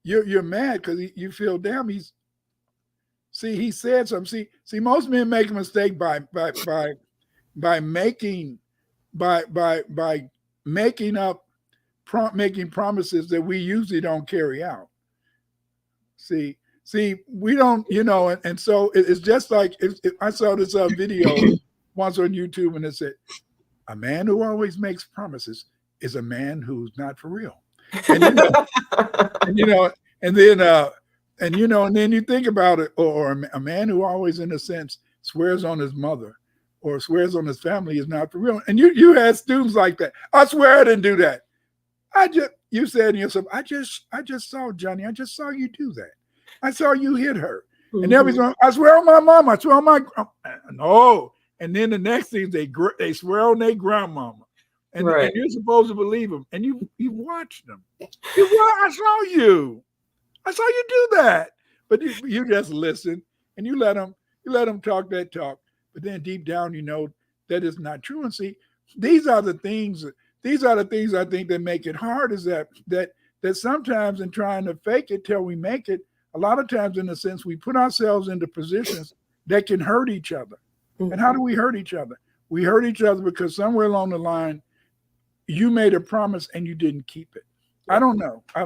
you're mad because you feel, damn, he said something. See, most men make a mistake by making making promises that we usually don't carry out. See, we don't, and so it's just like if I saw this video once on YouTube, and it said, a man who always makes promises is a man who's not for real. And and then you think about it, or a man who always, in a sense, swears on his mother or swears on his family is not for real. And you had students like that. I swear I didn't do that. You said to yourself, I just saw Johnny. I just saw you do that. I saw you hit her. Mm-hmm. And they'll be going, I swear on my mom. I swear on my no. And then the next thing they swear on their grandmama. And, right. And you're supposed to believe them. And you watched them. I saw you do that. But you just listen and you let them talk that talk. But then deep down, that is not true. And see, these are the things I think that make it hard, is that sometimes in trying to fake it till we make it, a lot of times, in a sense, we put ourselves into positions that can hurt each other. Mm-hmm. And how do we hurt each other? We hurt each other because somewhere along the line, you made a promise and you didn't keep it. I don't know. I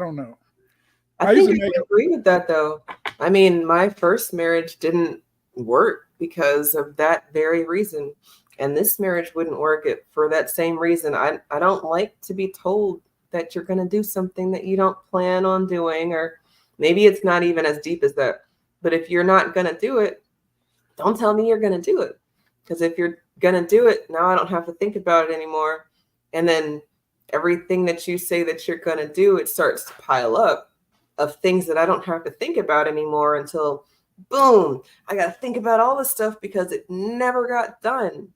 think I agree with that, though. I mean, my first marriage didn't work because of that very reason. And this marriage wouldn't work for that same reason. I don't like to be told that you're going to do something that you don't plan on doing, or maybe it's not even as deep as that. But if you're not going to do it, don't tell me you're going to do it. Because if you're going to do it, now I don't have to think about it anymore. And then everything that you say that you're going to do, it starts to pile up of things that I don't have to think about anymore until, boom, I got to think about all this stuff because it never got done.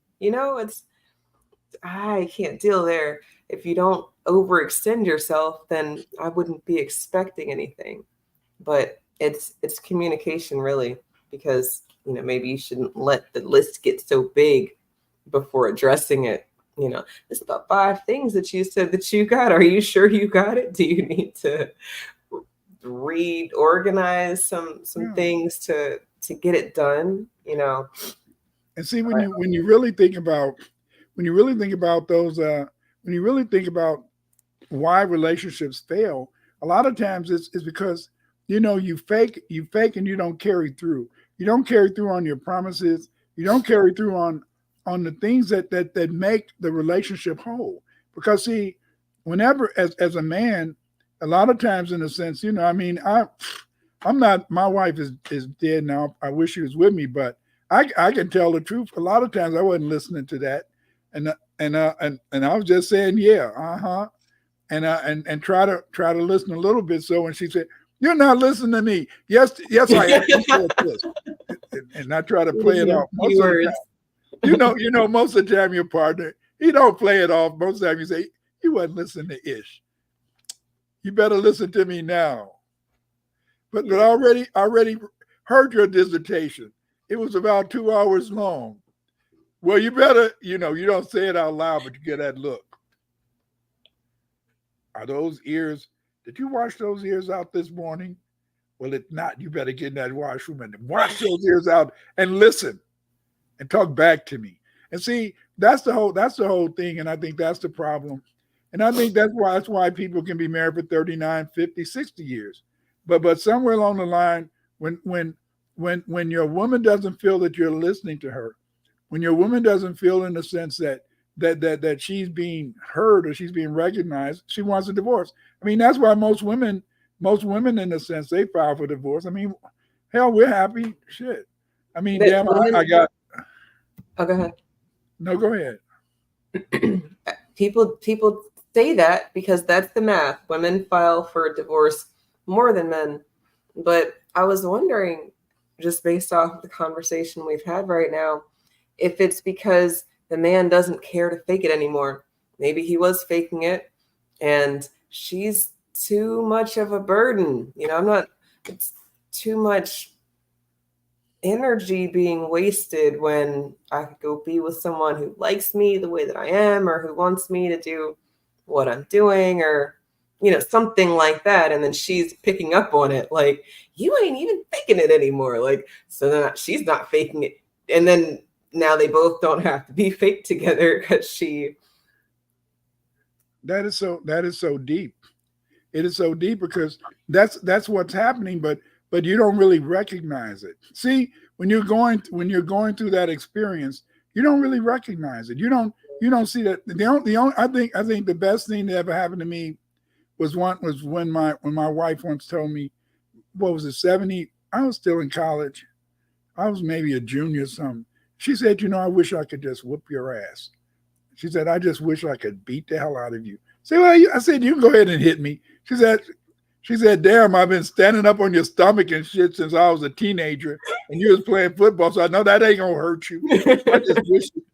I can't deal there. If you don't overextend yourself, then I wouldn't be expecting anything. But it's communication, really, because, maybe you shouldn't let the list get so big before addressing it. It's about 5 things that you said that you got. Are you sure you got it? Do you need to reorganize some things to get it done? And see, when you really think about those, when you really think about why relationships fail, a lot of times it's because you fake and you don't carry through. You don't carry through on your promises. You don't carry through on the things that make the relationship whole. Because see, whenever as a man, a lot of times, in a sense, I'm not. My wife is dead now. I wish she was with me, but I can tell the truth. A lot of times I wasn't listening to that, and I was just saying, yeah, and try to listen a little bit. So when she said, "You're not listening to me," yes, I am. And I try to play it off. Most of the time, most of the time, your partner, he don't play it off. Most of the time, you say, "You wasn't listening to Ish. You better listen to me now." but I already heard your dissertation. It was about 2 hours long. Well, you better, you don't say it out loud, but you get that look. Are those ears? Did you wash those ears out this morning? Well, if not, you better get in that washroom and wash those ears out and listen and talk back to me. And see, that's the whole thing. And I think that's the problem. And I think that's why people can be married for 39, 50, 60 years. But somewhere along the line, when your woman doesn't feel that you're listening to her, when your woman doesn't feel in the sense that she's being heard or she's being recognized, she wants a divorce. I mean, that's why most women in a sense, they file for divorce. I mean, hell, we're happy. Shit. I mean, But damn, I got. Oh, go ahead. No, go ahead. People say that because that's the math. Women file for divorce more than men. But I was wondering, just based off the conversation we've had right now, if it's because the man doesn't care to fake it anymore. Maybe he was faking it and she's too much of a burden. It's too much energy being wasted when I could go be with someone who likes me the way that I am, or who wants me to do what I'm doing, or something like that. And then she's picking up on it, like, you ain't even faking it anymore. Like, so then she's not faking it. And then now they both don't have to be fake together because she. That is so deep. It is so deep because that's what's happening, but you don't really recognize it. See, when you're going through that experience, you don't really recognize it. You don't see that. I think the best thing that ever happened to me was when my wife once told me, what was it, 70? I was still in college. I was maybe a junior or something. She said, I wish I could just whoop your ass. She said, I just wish I could beat the hell out of you. I said, you can go ahead and hit me. She said, damn, I've been standing up on your stomach and shit since I was a teenager, and you was playing football, so I know that ain't gonna hurt you.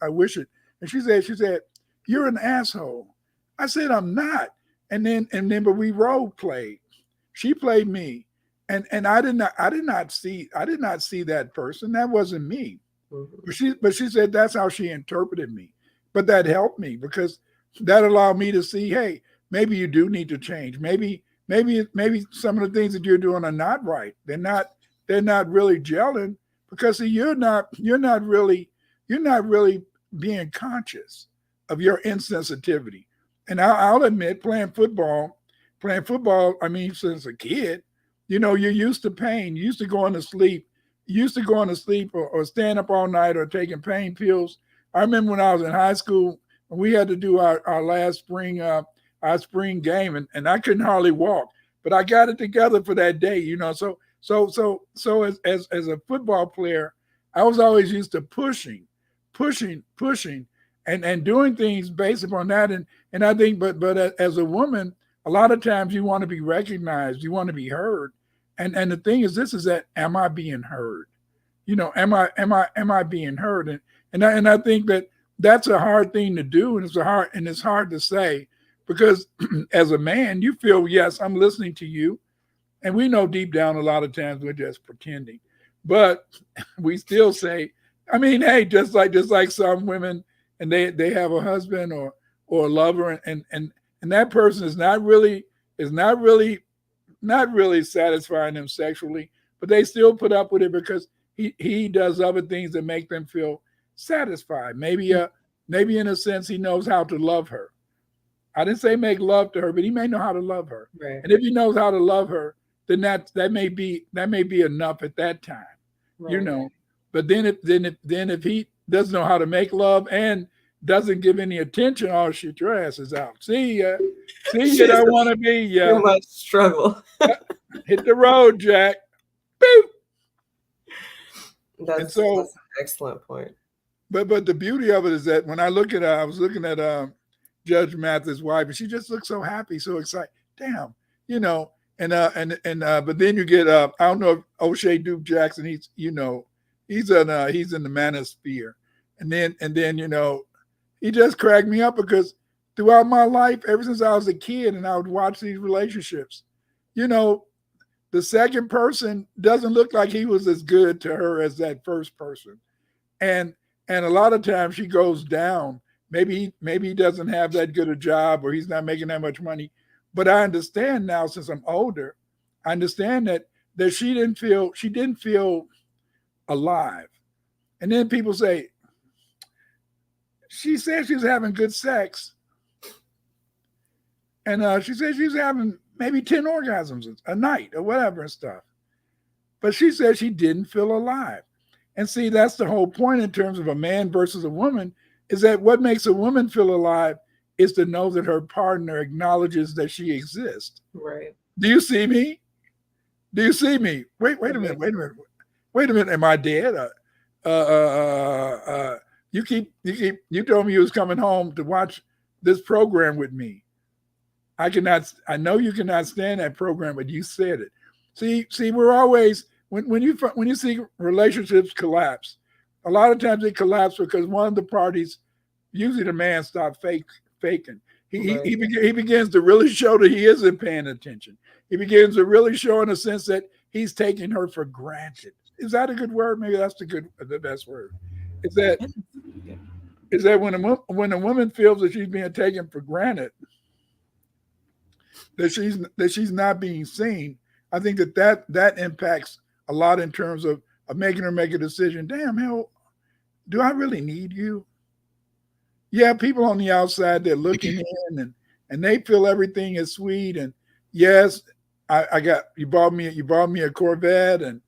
I wish it. And she said, you're an asshole. I said, I'm not. And then, but we role played. She played me, and I did not see that person. That wasn't me. But she said that's how she interpreted me. But that helped me because that allowed me to see, hey, maybe you do need to change. Maybe some of the things that you're doing are not right. They're not really gelling because see, you're not really being conscious of your insensitivity. And I'll admit, playing football, I mean, since a kid, you're used to pain. You used to going to sleep. Or staying up all night or taking pain pills. I remember when I was in high school, and we had to do our last spring game, and I couldn't hardly walk, but I got it together for that day, So as a football player, I was always used to pushing, and doing things based upon that. And I think, but as a woman, a lot of times you want to be recognized, you want to be heard, and the thing is, this is that, am I being heard? Am I being heard? And I think that's a hard thing to do, and it's hard to say, because as a man, you feel, yes, I'm listening to you, and we know deep down a lot of times we're just pretending, but we still say, I mean, hey, just like some women, and they have a husband or a lover, and that person is not really satisfying them sexually, but they still put up with it because he does other things that make them feel satisfied. Maybe in a sense he knows how to love her. I didn't say make love to her, but he may know how to love her. Right. And if he knows how to love her, then that may be enough at that time. Right. But then if he doesn't know how to make love and doesn't give any attention, oh shit, your ass is out. See ya. You don't want to be too much struggle. Hit the road, Jack. Boop. That's an excellent point. But the beauty of it is that when I was looking at Judge Mathis' wife, and she just looked so happy, so excited. Damn, but then you get I don't know if O'Shea Duke Jackson, he's in the manosphere, and then he just cracked me up because throughout my life, ever since I was a kid, and I would watch these relationships, the second person doesn't look like he was as good to her as that first person. And a lot of times she goes down. Maybe he doesn't have that good a job, or he's not making that much money. But I understand now, since I'm older, I understand that she didn't feel alive. And then people say, she said she was having good sex. And she said she was having maybe 10 orgasms a night or whatever and stuff. But she said she didn't feel alive. And see, that's the whole point in terms of a man versus a woman, is that what makes a woman feel alive is to know that her partner acknowledges that she exists. Right. Do you see me? Do you see me? Wait a minute. Am I dead? You told me you was coming home to watch this program with me. I know you cannot stand that program, but you said it. See, we're always, when you see relationships collapse, a lot of times it collapses because one of the parties, usually the man, stopped faking. He begins to really show that he isn't paying attention. He begins to really show, in a sense, that he's taking her for granted. Is that a good word? Maybe that's the best word. Is that when a woman feels that she's being taken for granted, that she's not being seen, I think that impacts a lot in terms of making her make a decision. Damn, hell, do I really need you? Yeah, people on the outside, they're looking in and they feel everything is sweet. And yes, you bought me a Corvette and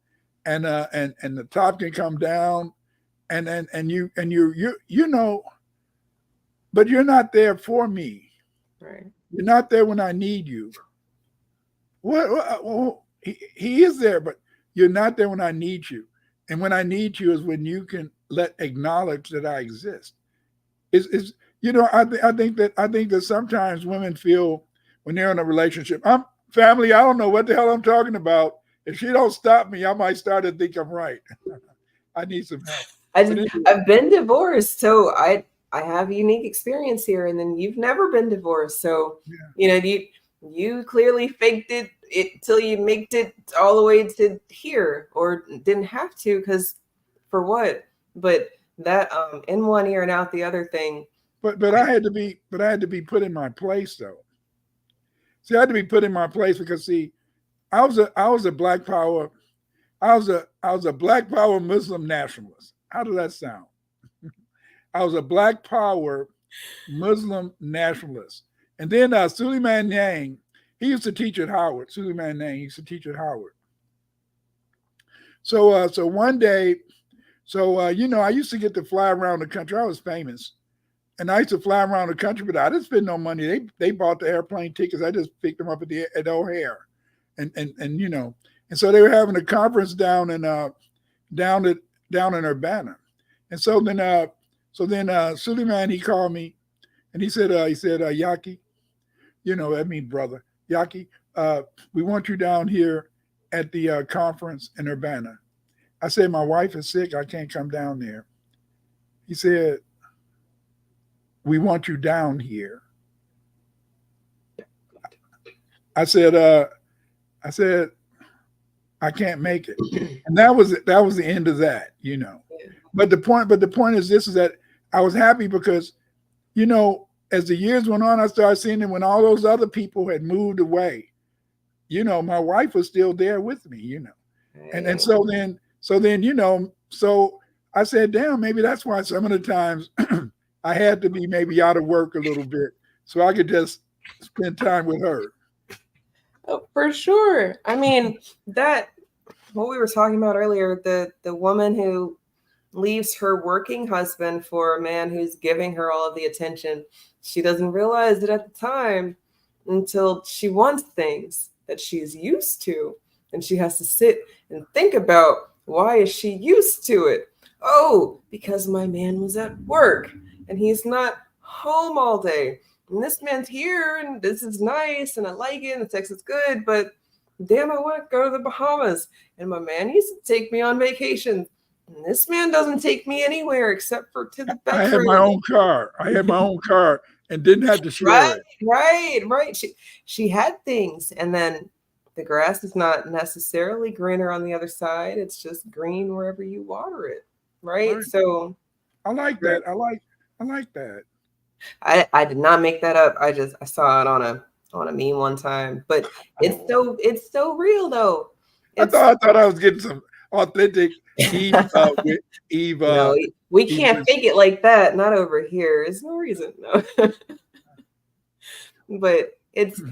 the top can come down and you know, but you're not there for me. Right. You're not there when I need you. Well, he is there, but you're not there when I need you. And when I need you is when you can acknowledge that I exist. I think that sometimes women feel when they're in a relationship, family, I don't know what the hell I'm talking about. If she don't stop me, I might start to think I'm right. I need some help. I've been divorced, so I have a unique experience here, and then you've never been divorced, so you clearly faked it till you made it all the way to here, or didn't have to, because for what? But that in one ear and out the other thing. But I had to be put in my place, though. See, I had to be put in my place because I was a Black Power, I was a Black Power Muslim nationalist. How does that sound? I was a Black Power Muslim nationalist. And then Suleiman Yang, he used to teach at Howard. Suleiman Yang used to teach at Howard. So one day, I used to get to fly around the country. I was famous. And I used to fly around the country, but I didn't spend no money. They bought the airplane tickets. I just picked them up at O'Hare. And so they were having a conference down in Urbana. And so then Suleiman, he called me and he said, Yaki, that means brother, Yaki, we want you down here at the conference in Urbana. I said, my wife is sick. I can't come down there. He said, we want you down here. I said, I can't make it. And that was the end of that, But the point is this, is that I was happy because, as the years went on, I started seeing that when all those other people had moved away, my wife was still there with me, And so then, so I said, damn, maybe that's why some of the times I had to be maybe out of work a little bit so I could just spend time with her. Oh, for sure. I mean, what we were talking about earlier, the woman who leaves her working husband for a man who's giving her all of the attention, she doesn't realize it at the time until she wants things that she's used to. And she has to sit and think about, why is she used to it? Oh, because my man was at work and he's not home all day. And this man's here and this is nice and I like it and the sex is good, but damn, I want to go to the Bahamas. And my man used to take me on vacation. And this man doesn't take me anywhere except for to the bedroom. I had my own car and didn't have to share it. Right. She had things. And then the grass is not necessarily greener on the other side. It's just green wherever you water it, right? So I like that. I like that. I did not make that up. I saw it on a meme one time, but it's so real though. I thought I was getting some authentic Eve with Eve. No, we can't fake it like that. Not over here. There's no reason. No. But it's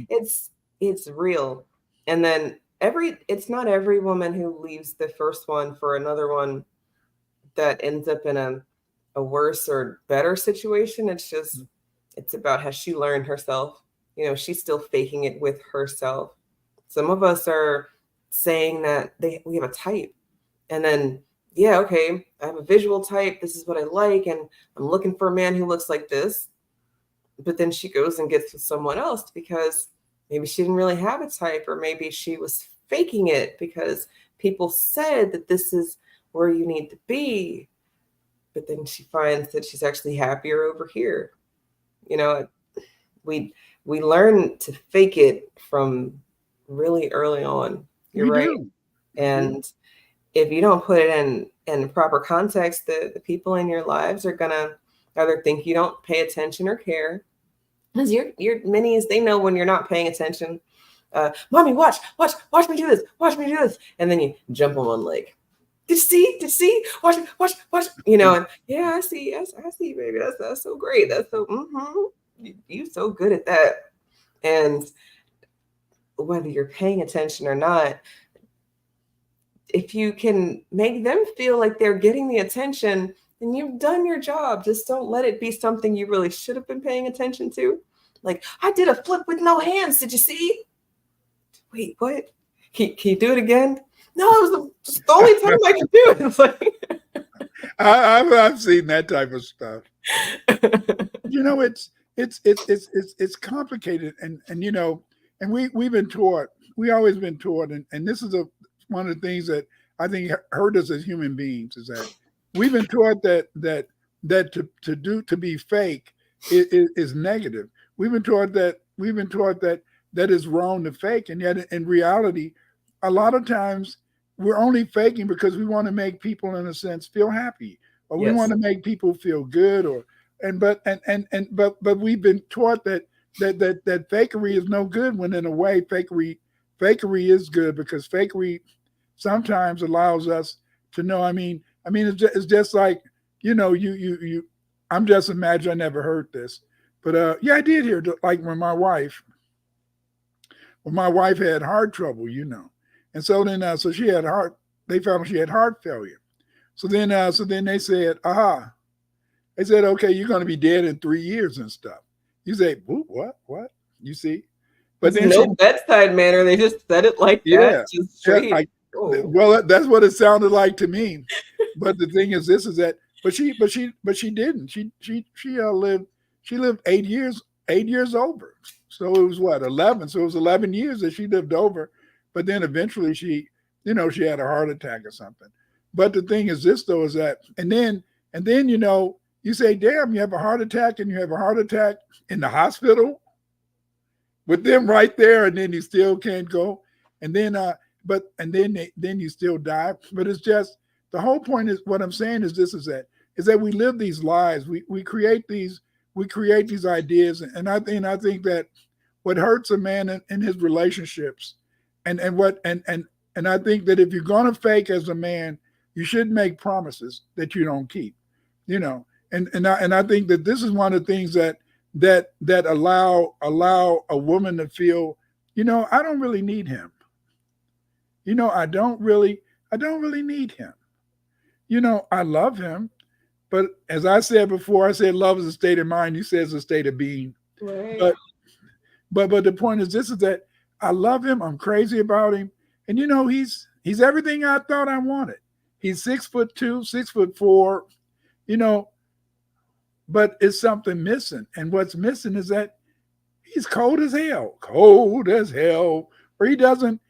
real. And then it's not every woman who leaves the first one for another one that ends up in a worse or better situation. It's about, has she learned herself? She's still faking it with herself. Some of us are saying that we have a type, and then, yeah, okay, I have a visual type. This is what I like. And I'm looking for a man who looks like this. But then she goes and gets with someone else because maybe she didn't really have a type, or maybe she was faking it because people said that this is where you need to be. But then she finds that she's actually happier over here. We learn to fake it from really early on. You're right. And if you don't put it in proper context, the people in your lives are gonna either think you don't pay attention or care. Because your minis, they know when you're not paying attention. Mommy, watch me do this. Watch me do this. And then you jump on one leg. Did you see? Watch. And yeah, I see, baby. That's so great. That's so, you're so good at that. And whether you're paying attention or not, if you can make them feel like they're getting the attention, then you've done your job. Just don't let it be something you really should have been paying attention to. Like, I did a flip with no hands. Did you see? Wait, what? Can you do it again? No, it was just the only time I could do it. It's like I've seen that type of stuff. It's complicated, and and we've been taught. We always been taught, and this is one of the things that I think hurt us as human beings, is that we've been taught that to be fake is negative. We've been taught that is wrong to fake, and yet in reality, a lot of times we're only faking because we want to make people, in a sense, feel happy, or we want to make people feel good, but we've been taught that fakery is no good, when in a way fakery is good, because fakery sometimes allows us to know. I mean, it's just like, you. I'm just imagining. I never heard this, but yeah, I did hear, like when my wife had heart trouble, and so then so she had they found she had heart failure. So then they said, they said, okay, you're going to be dead in 3 years and stuff. You say, what? You see? But then no bedside manner. They just said it like that, just straight. Well, that's what it sounded like to me. But the thing is, but she didn't. She lived 8 years over. So it was 11. So it was 11 years that she lived over. But then eventually she had a heart attack or something. But the thing is this, though, is that, and then you say, damn, you have a heart attack, and you have a heart attack in the hospital with them right there, and then you still can't go. And then then you still die. But it's just, the whole point is, what I'm saying is this, is that we live these lies. We create these ideas. And I think that what hurts a man in his relationships, and I think that if you're going to fake as a man, you should make promises that you don't keep, And I think that this is one of the things that allow a woman to feel, I don't really need him. I don't really need him. I love him, but as I said before, I said love is a state of mind. You said it's a state of being. Right. But the point is this, is that I love him. I'm crazy about him, and he's everything I thought I wanted. He's 6'2", 6'4", but it's something missing. And what's missing is that he's cold as hell, or he doesn't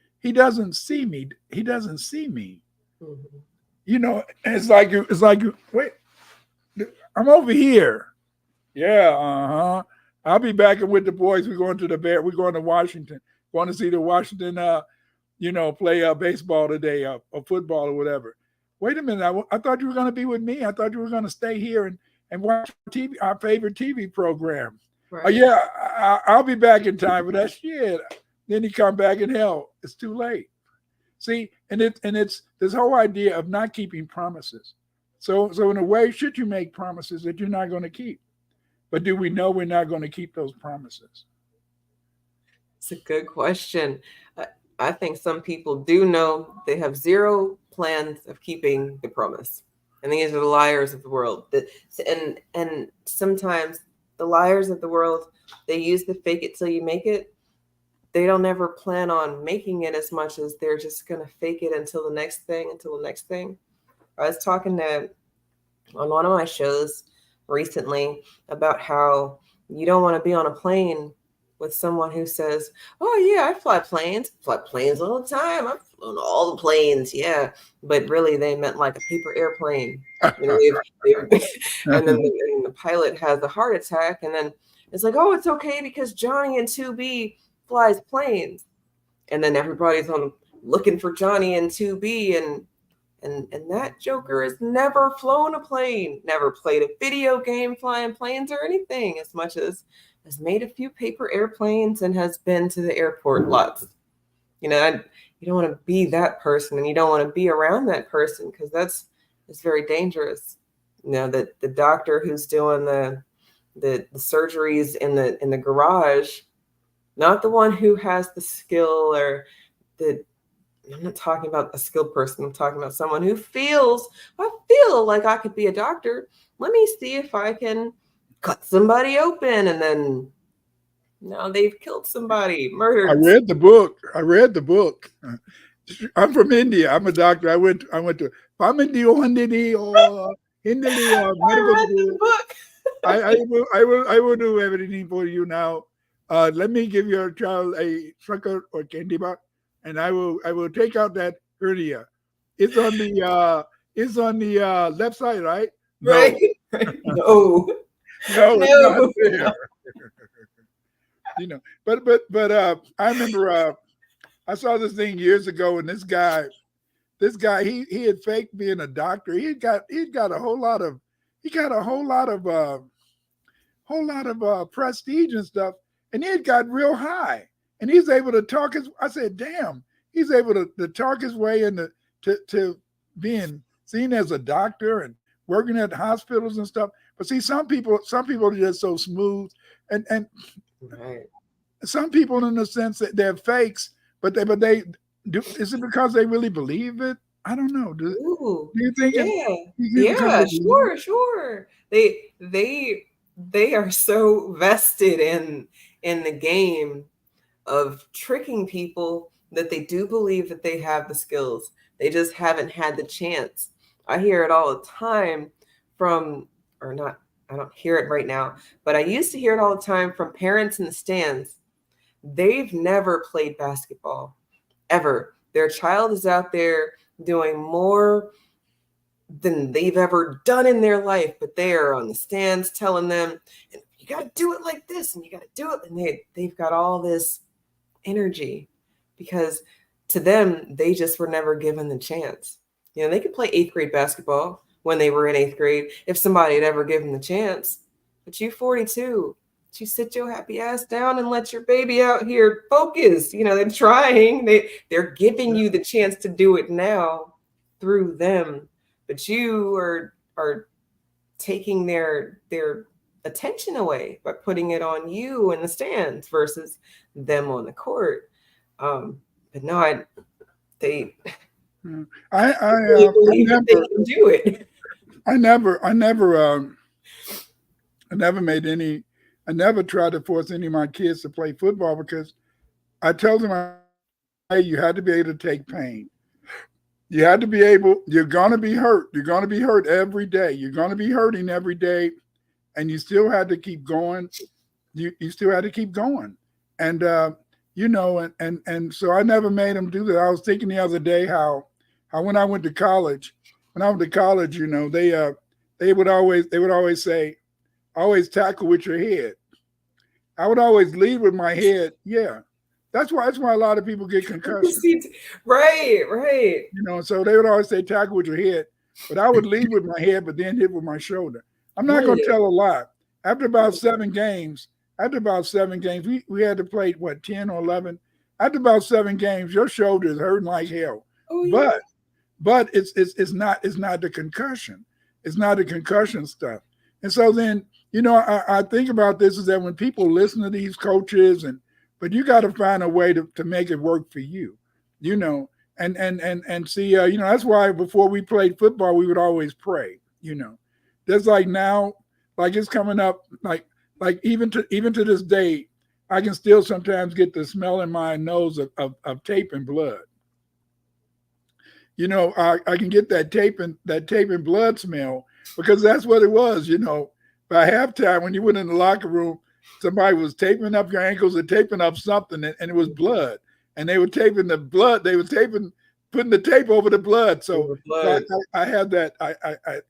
see me. He doesn't see me. Mm-hmm. And it's like, wait, I'm over here. Yeah. I'll be back with the boys. We're going to Washington, going to see the Washington play baseball today or football or whatever. Wait a minute, I thought you were going to be with me. I thought you were going to stay here and watch TV, our favorite TV program. Right. Oh yeah, I'll be back in time for that shit. Then he come back and hell, it's too late. See, and it's this whole idea of not keeping promises. So in a way, should you make promises that you're not going to keep? But do we know we're not going to keep those promises? It's a good question. I think some people do know they have zero plans of keeping the promise. And these are the liars of the world. And sometimes the liars of the world, they use the fake it till you make it. They don't ever plan on making it as much as they're just going to fake it until the next thing. I was talking on one of my shows recently about how you don't want to be on a plane with someone who says, oh yeah, I fly planes all the time. I've flown all the planes. Yeah. But really they meant like a paper airplane. And then the pilot has a heart attack. And then it's like, oh, it's okay because Johnny in 2B flies planes. And then everybody's looking for Johnny in 2B and that joker has never flown a plane, never played a video game flying planes or anything, as much as has made a few paper airplanes and has been to the airport lots. You don't want to be that person, and you don't want to be around that person because it's very dangerous. That the doctor who's doing the surgeries in the garage, not the one who has the skill or I'm not talking about a skilled person. I'm talking about someone who I feel like I could be a doctor. Let me see if I can cut somebody open, and then now they've killed somebody, murdered. I read the book. I'm from India. I'm a doctor. I went to Pamindi or Hindili or medical school. I will do everything for you now. Let me give your child a sucker or candy bar, and I will take out that hernia. It's on the left side, right? Right. No. No, it's not there. But I remember I saw this thing years ago, and this guy he had faked being a doctor. He got a whole lot of prestige and stuff, and he had got real high, and he's able to talk I said, damn, he's able to talk his way into to being seen as a doctor and working at hospitals and stuff. But see, some people are just so smooth, and right. Some people, in the sense that they're fakes, but they do. Is it because they really believe it? I don't know. Do you think? Yeah, sure. They are so vested in the game of tricking people that they do believe that they have the skills. They just haven't had the chance. I hear it all the time I don't hear it right now, but I used to hear it all the time from parents in the stands. They've never played basketball, ever. Their child is out there doing more than they've ever done in their life, but they are on the stands telling them, you got to do it like this, and you got to do it. And they've got all this energy because to them, they just were never given the chance. They could play 8th grade basketball when they were in 8th grade if somebody had ever given the chance. But you 42, you sit your happy ass down and let your baby out here focus. They're trying. They're giving you the chance to do it now through them. But you are taking their attention away by putting it on you in the stands versus them on the court. But no, they really believe they can do it. I never tried to force any of my kids to play football because I told them, you had to be able to take pain. You had to be able, you're going to be hurt. You're going to be hurt every day. You're going to be hurting every day, and you still had to keep going. You still had to keep going. And, and so I never made them do that. I was thinking the other day how when I went to college, they would always say, always tackle with your head. I would always lead with my head. Yeah. That's why a lot of people get concussions. Right. You know, so they would always say tackle with your head, but I would lead with my head, but then hit with my shoulder. I'm not going to tell a lie. After about 7 games, we had to play what 10 or 11. After about 7 games, your shoulder is hurting like hell. Oh, yeah. But it's not the concussion. It's not the concussion stuff. And so then, you know, I think about this is that when people listen to these coaches but you got to find a way to make it work for you, you know, and see, you know, that's why before we played football, we would always pray, you know. There's like now, like it's coming up, like even to this day, I can still sometimes get the smell in my nose of tape and blood. You know, I can get that tape and blood smell because that's what it was, you know. By halftime, when you went in the locker room, somebody was taping up your ankles or taping up something, and it was blood. And they were taping the blood. They were putting the tape over the blood. So I had that.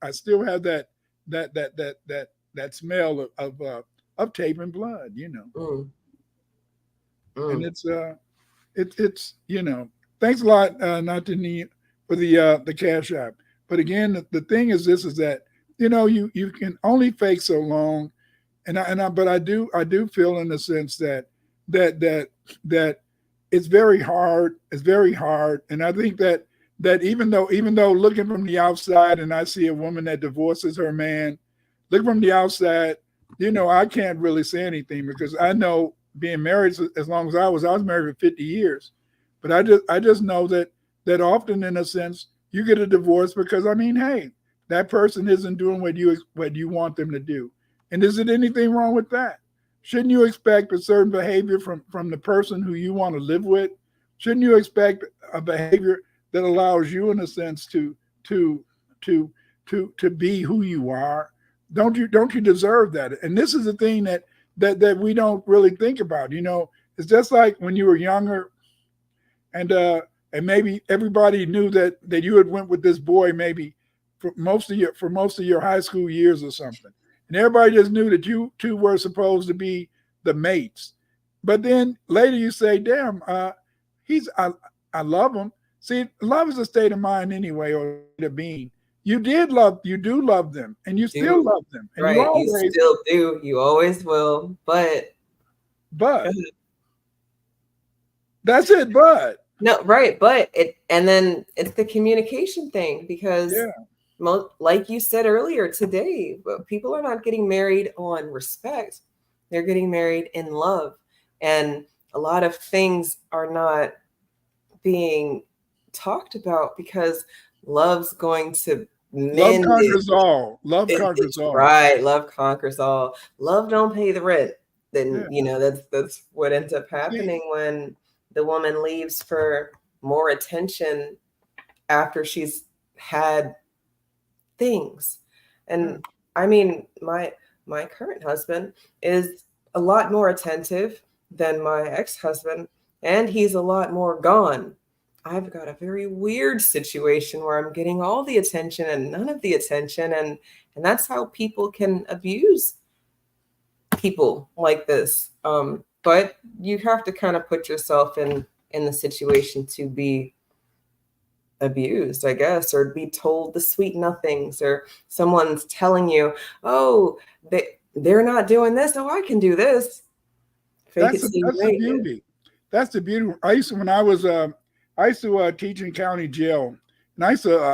I still have that smell of tape and blood, you know. And it's you know. Thanks a lot, not to need for the cash app. But again, the thing is this is that, you know, you can only fake so long. But I do feel in the sense that it's very hard. It's very hard. And I think that even though looking from the outside and I see a woman that divorces her man, look from the outside, you know, I can't really say anything because I know being married as long as I was married for 50 years. But I just know that often in a sense you get a divorce because I mean, hey, that person isn't doing what you want them to do. And is there anything wrong with that? Shouldn't you expect a certain behavior from the person who you want to live with? Shouldn't you expect a behavior that allows you, in a sense, to be who you are? Don't you deserve that? And this is the thing that we don't really think about. You know, it's just like when you were younger, and maybe everybody knew that you had went with this boy maybe for most of your high school years or something. And everybody just knew that you two were supposed to be the mates. But then later you say, damn, I love him. See, love is a state of mind anyway, or a being. You do love them, and you still love them. And right. You still do. You always will. But that's it, but. No, right. But then it's the communication thing because like you said earlier today, people are not getting married on respect. They're getting married in love. And a lot of things are not being talked about because love's going to mend. Love conquers all. Love conquers all. Right. Love conquers all. Love don't pay the rent. Then, you know, that's what ends up happening when the woman leaves for more attention after she's had things. And I mean, my current husband is a lot more attentive than my ex-husband, and he's a lot more gone. I've got a very weird situation where I'm getting all the attention and none of the attention, and that's how people can abuse people like this. But you have to kind of put yourself in the situation to be abused, I guess, or be told the sweet nothings, or someone's telling you, oh, they're not doing this, so I can do this. That's the beauty. That's the beauty. I used to teach in county jail, and I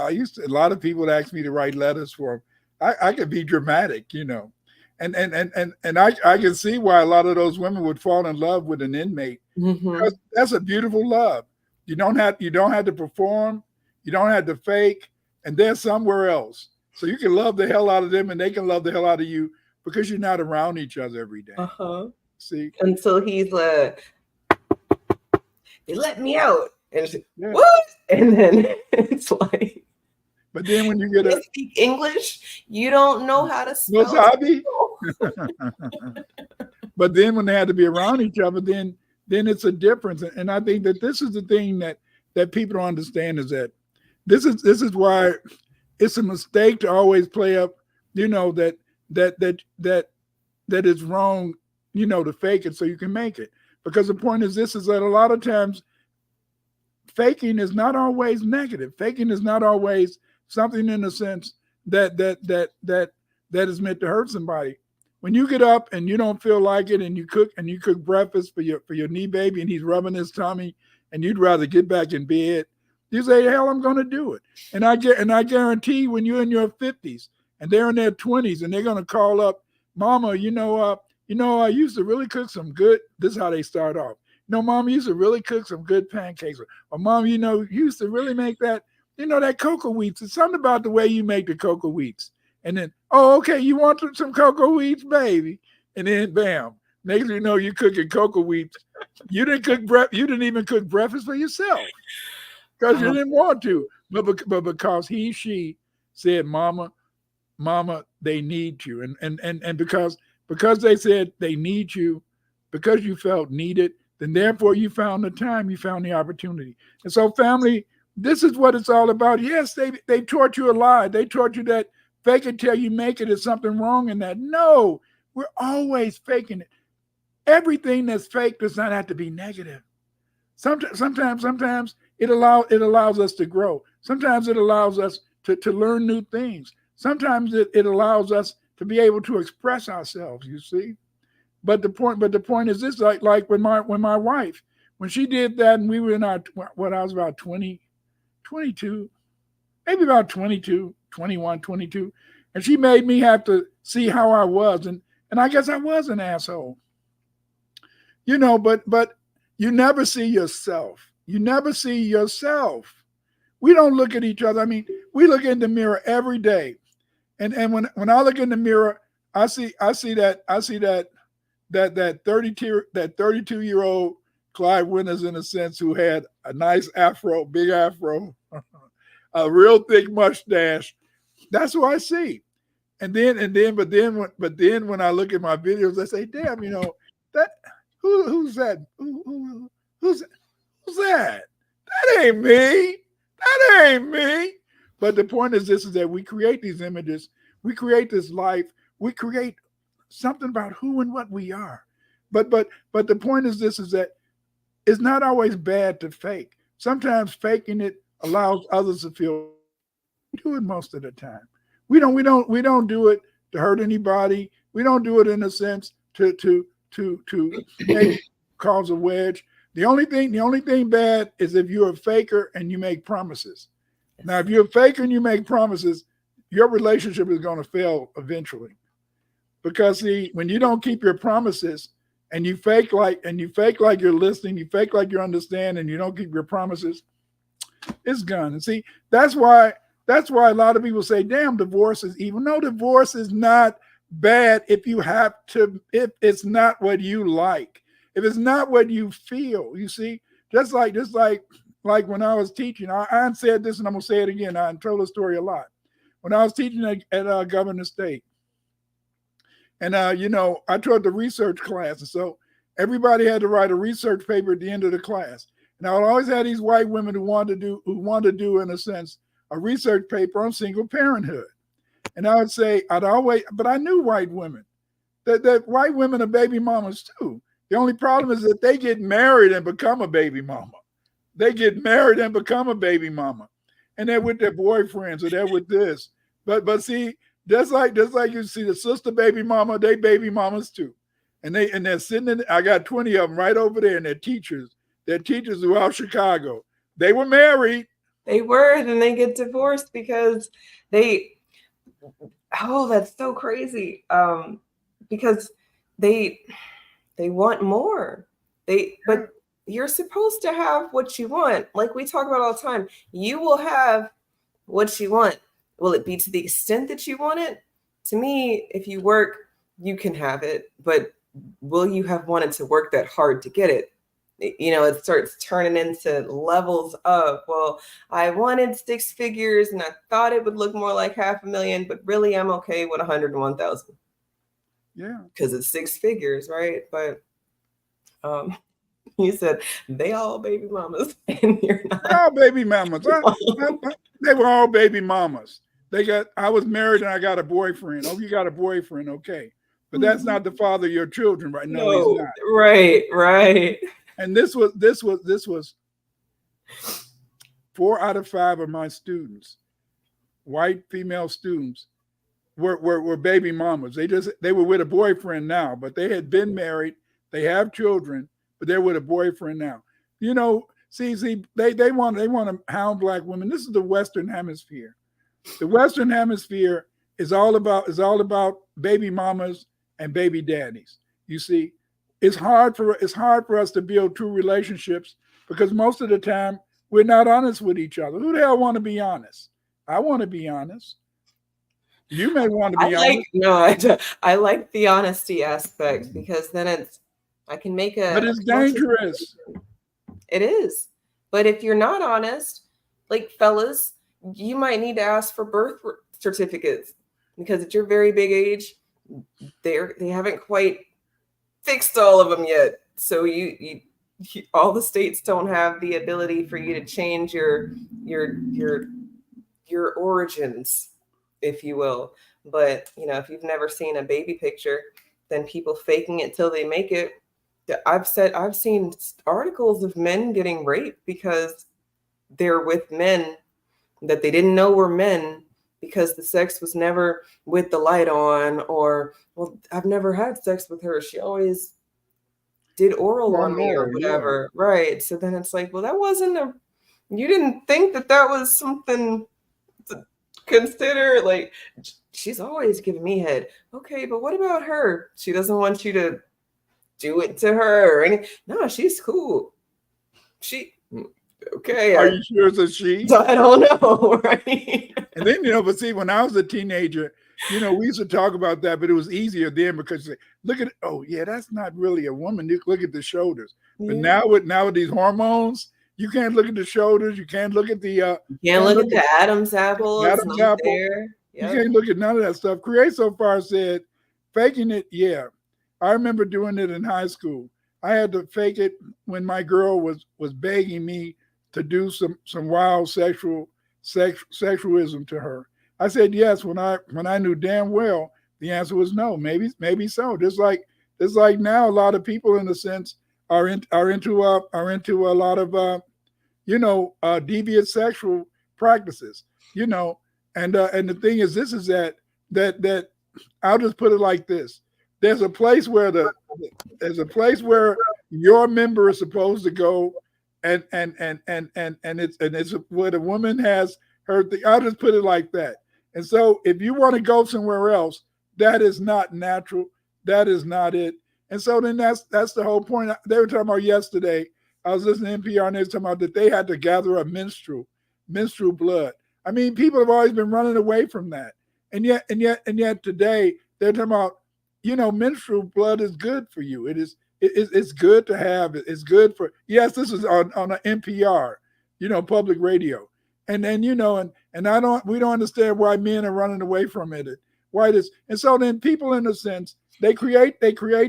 used to a lot of people would ask me to write letters for them. I could be dramatic, you know, and I can see why a lot of those women would fall in love with an inmate. Because that's a beautiful love. You don't have to perform. You don't have to fake, and they're somewhere else. So you can love the hell out of them, and they can love the hell out of you because you're not around each other every day. See, until he's they let me out, and it's like, what? And then it's like, but then when you get speak English, you don't know how to spell. But then when they had to be around each other, then it's a difference. And I think that this is the thing that people don't understand is that this is why it's a mistake to always play up, you know, that it's wrong, you know, to fake it so you can make it. Because the point is this, is that a lot of times faking is not always negative. Faking is not always something in the sense that is meant to hurt somebody. When you get up and you don't feel like it, and you cook breakfast for your knee baby, and he's rubbing his tummy, and you'd rather get back in bed, you say, "Hell, I'm going to do it." And I guarantee when you're in your 50s and they're in their 20s and they're going to call up, "Mama, I used to really cook some good." This is how they start off. "Mom, you used to really cook some good pancakes." Or, "Mom, you used to really make that, that cocoa wheats. It's something about the way you make the cocoa wheats." And then, "Oh, okay, you want some cocoa wheats, baby?" And then, bam, next thing you know, you're cooking cocoa wheats. You didn't even cook breakfast for yourself because you didn't want to, but because she said, "Mama, they need you," and because they said they need you, because you felt needed, then therefore you found the time, you found the opportunity. And so, family, this is what it's all about. Yes, they taught you a lie. They taught you that fake it till you make it is something wrong in that. No, we're always faking it. Everything that's fake does not have to be negative. Sometimes it allows us to grow. Sometimes it allows us to learn new things. Sometimes it allows us to be able to express ourselves, you see. But the point is this, like when my wife, when she did that, and we were in I was about 22, maybe about 22, 21, 22. And she made me have to see how I was. And I guess I was an asshole. But you never see yourself. You never see yourself. We don't look at each other. I mean, we look in the mirror every day. And when I look in the mirror, I see that 32-year-old Clyde Winters, in a sense, who had a nice afro, big afro, a real thick mustache. That's who I see. But then when I look at my videos, I say, "Damn, that who's that? Who's that? That ain't me. That ain't me." But the point is this, is that we create these images, we create this life, we create something about who and what we are. But the point is this, is that it's not always bad to fake. Sometimes faking it allows others to feel. We do it most of the time. We don't do it to hurt anybody. We don't do it in a sense to make cause a wedge. The only thing bad is if you're a faker and you make promises. Now, if you're a faker and you make promises, your relationship is going to fail eventually. Because see, when you don't keep your promises and you fake like you're listening, you fake like you understand, and you don't keep your promises, it's gone. And see, that's why a lot of people say, "Damn, divorce is evil." No, divorce is not bad if it's not what you like, if it's not what you feel. You see, just like when I was teaching, I said this and I'm gonna say it again. I told the story a lot. When I was teaching at Governor State, and I taught the research class, and so everybody had to write a research paper at the end of the class. And I would always have these white women who wanted to do in a sense a research paper on single parenthood. And I would say, but I knew white women, that white women are baby mamas too. The only problem is that they get married and become a baby mama. They get married and become a baby mama. And they're with their boyfriends, or they're with this. But see, just like you see the sister baby mama, they baby mamas too. And they're sitting in, I got 20 of them right over there, and they're teachers. They're teachers throughout Chicago. They were married. They were, and they get divorced because that's so crazy. Because they want more. But you're supposed to have what you want. Like we talk about all the time. You will have what you want. Will it be to the extent that you want it? To me, if you work, you can have it. But will you have wanted to work that hard to get it? It starts turning into levels of, well, I wanted 6 figures and I thought it would look more like $500,000, but really I'm okay with 101,000. Yeah. Because it's 6 figures, right? But you said they all baby mamas and you're not. They're all baby mamas. They were all baby mamas. I was married and I got a boyfriend. Oh, you got a boyfriend. Okay. but that's not the father of your children, right? No, he's No, not. right. And this was 4 out of 5 of my students, white female students, were baby mamas. They were with a boyfriend now, but they had been married. They have children, but they're with a boyfriend now. You know, see, they want to hound black women. This is the Western Hemisphere. The Western Hemisphere is all about baby mamas and baby daddies. You see, it's hard for us to build true relationships because most of the time we're not honest with each other. Who the hell want to be honest? I want to be honest. You may want to be honest. I like the honesty aspect because then I can make but it's dangerous. It is. But if you're not honest, like fellas, you might need to ask for birth certificates because at your very big age, they haven't quite fixed all of them yet. So you all the states don't have the ability for you to change your origins, if you will. But if you've never seen a baby picture, then people faking it till they make it. I've seen articles of men getting raped because they're with men that they didn't know were men because the sex was never with the light on, or, well, I've never had sex with her. She always did oral on me or whatever. Yeah. Right. So then it's like, well, that wasn't you didn't think that was something to consider. Like, she's always giving me head. Okay, but what about her? She doesn't want you to do it to her or anything. No, she's cool. Okay. Are you sure it's a she? I don't know, right? And then, but see, when I was a teenager, we used to talk about that, but it was easier then because look at it. Oh, yeah, that's not really a woman. You look at the shoulders. But now with these hormones, you can't look at the shoulders. You can't look at the you can't look at the Adam's apple. Adam's apple. There. Yep. You can't look at none of that stuff. Create So Far said, faking it, yeah. I remember doing it in high school. I had to fake it when my girl was begging me to do some wild sexualism to her. I said yes when I knew damn well the answer was no. Maybe so. Just like now, a lot of people, in a sense, are into a lot of deviant sexual practices. And the thing is, this is that I'll just put it like this: there's a place where your member is supposed to go, and it's where the woman has her thing. I'll just put it like that. And so if you want to go somewhere else, that is not natural. That is not it. And so then that's the whole point. They were talking about yesterday. I was listening to NPR and they were talking about that they had to gather up menstrual blood. I mean, people have always been running away from that. And yet today they're talking about, menstrual blood is good for you. It's good to have it. It's good for, yes, this is on an NPR, public radio. And then, we don't understand why men are running away from it. And so then people, in a sense, they create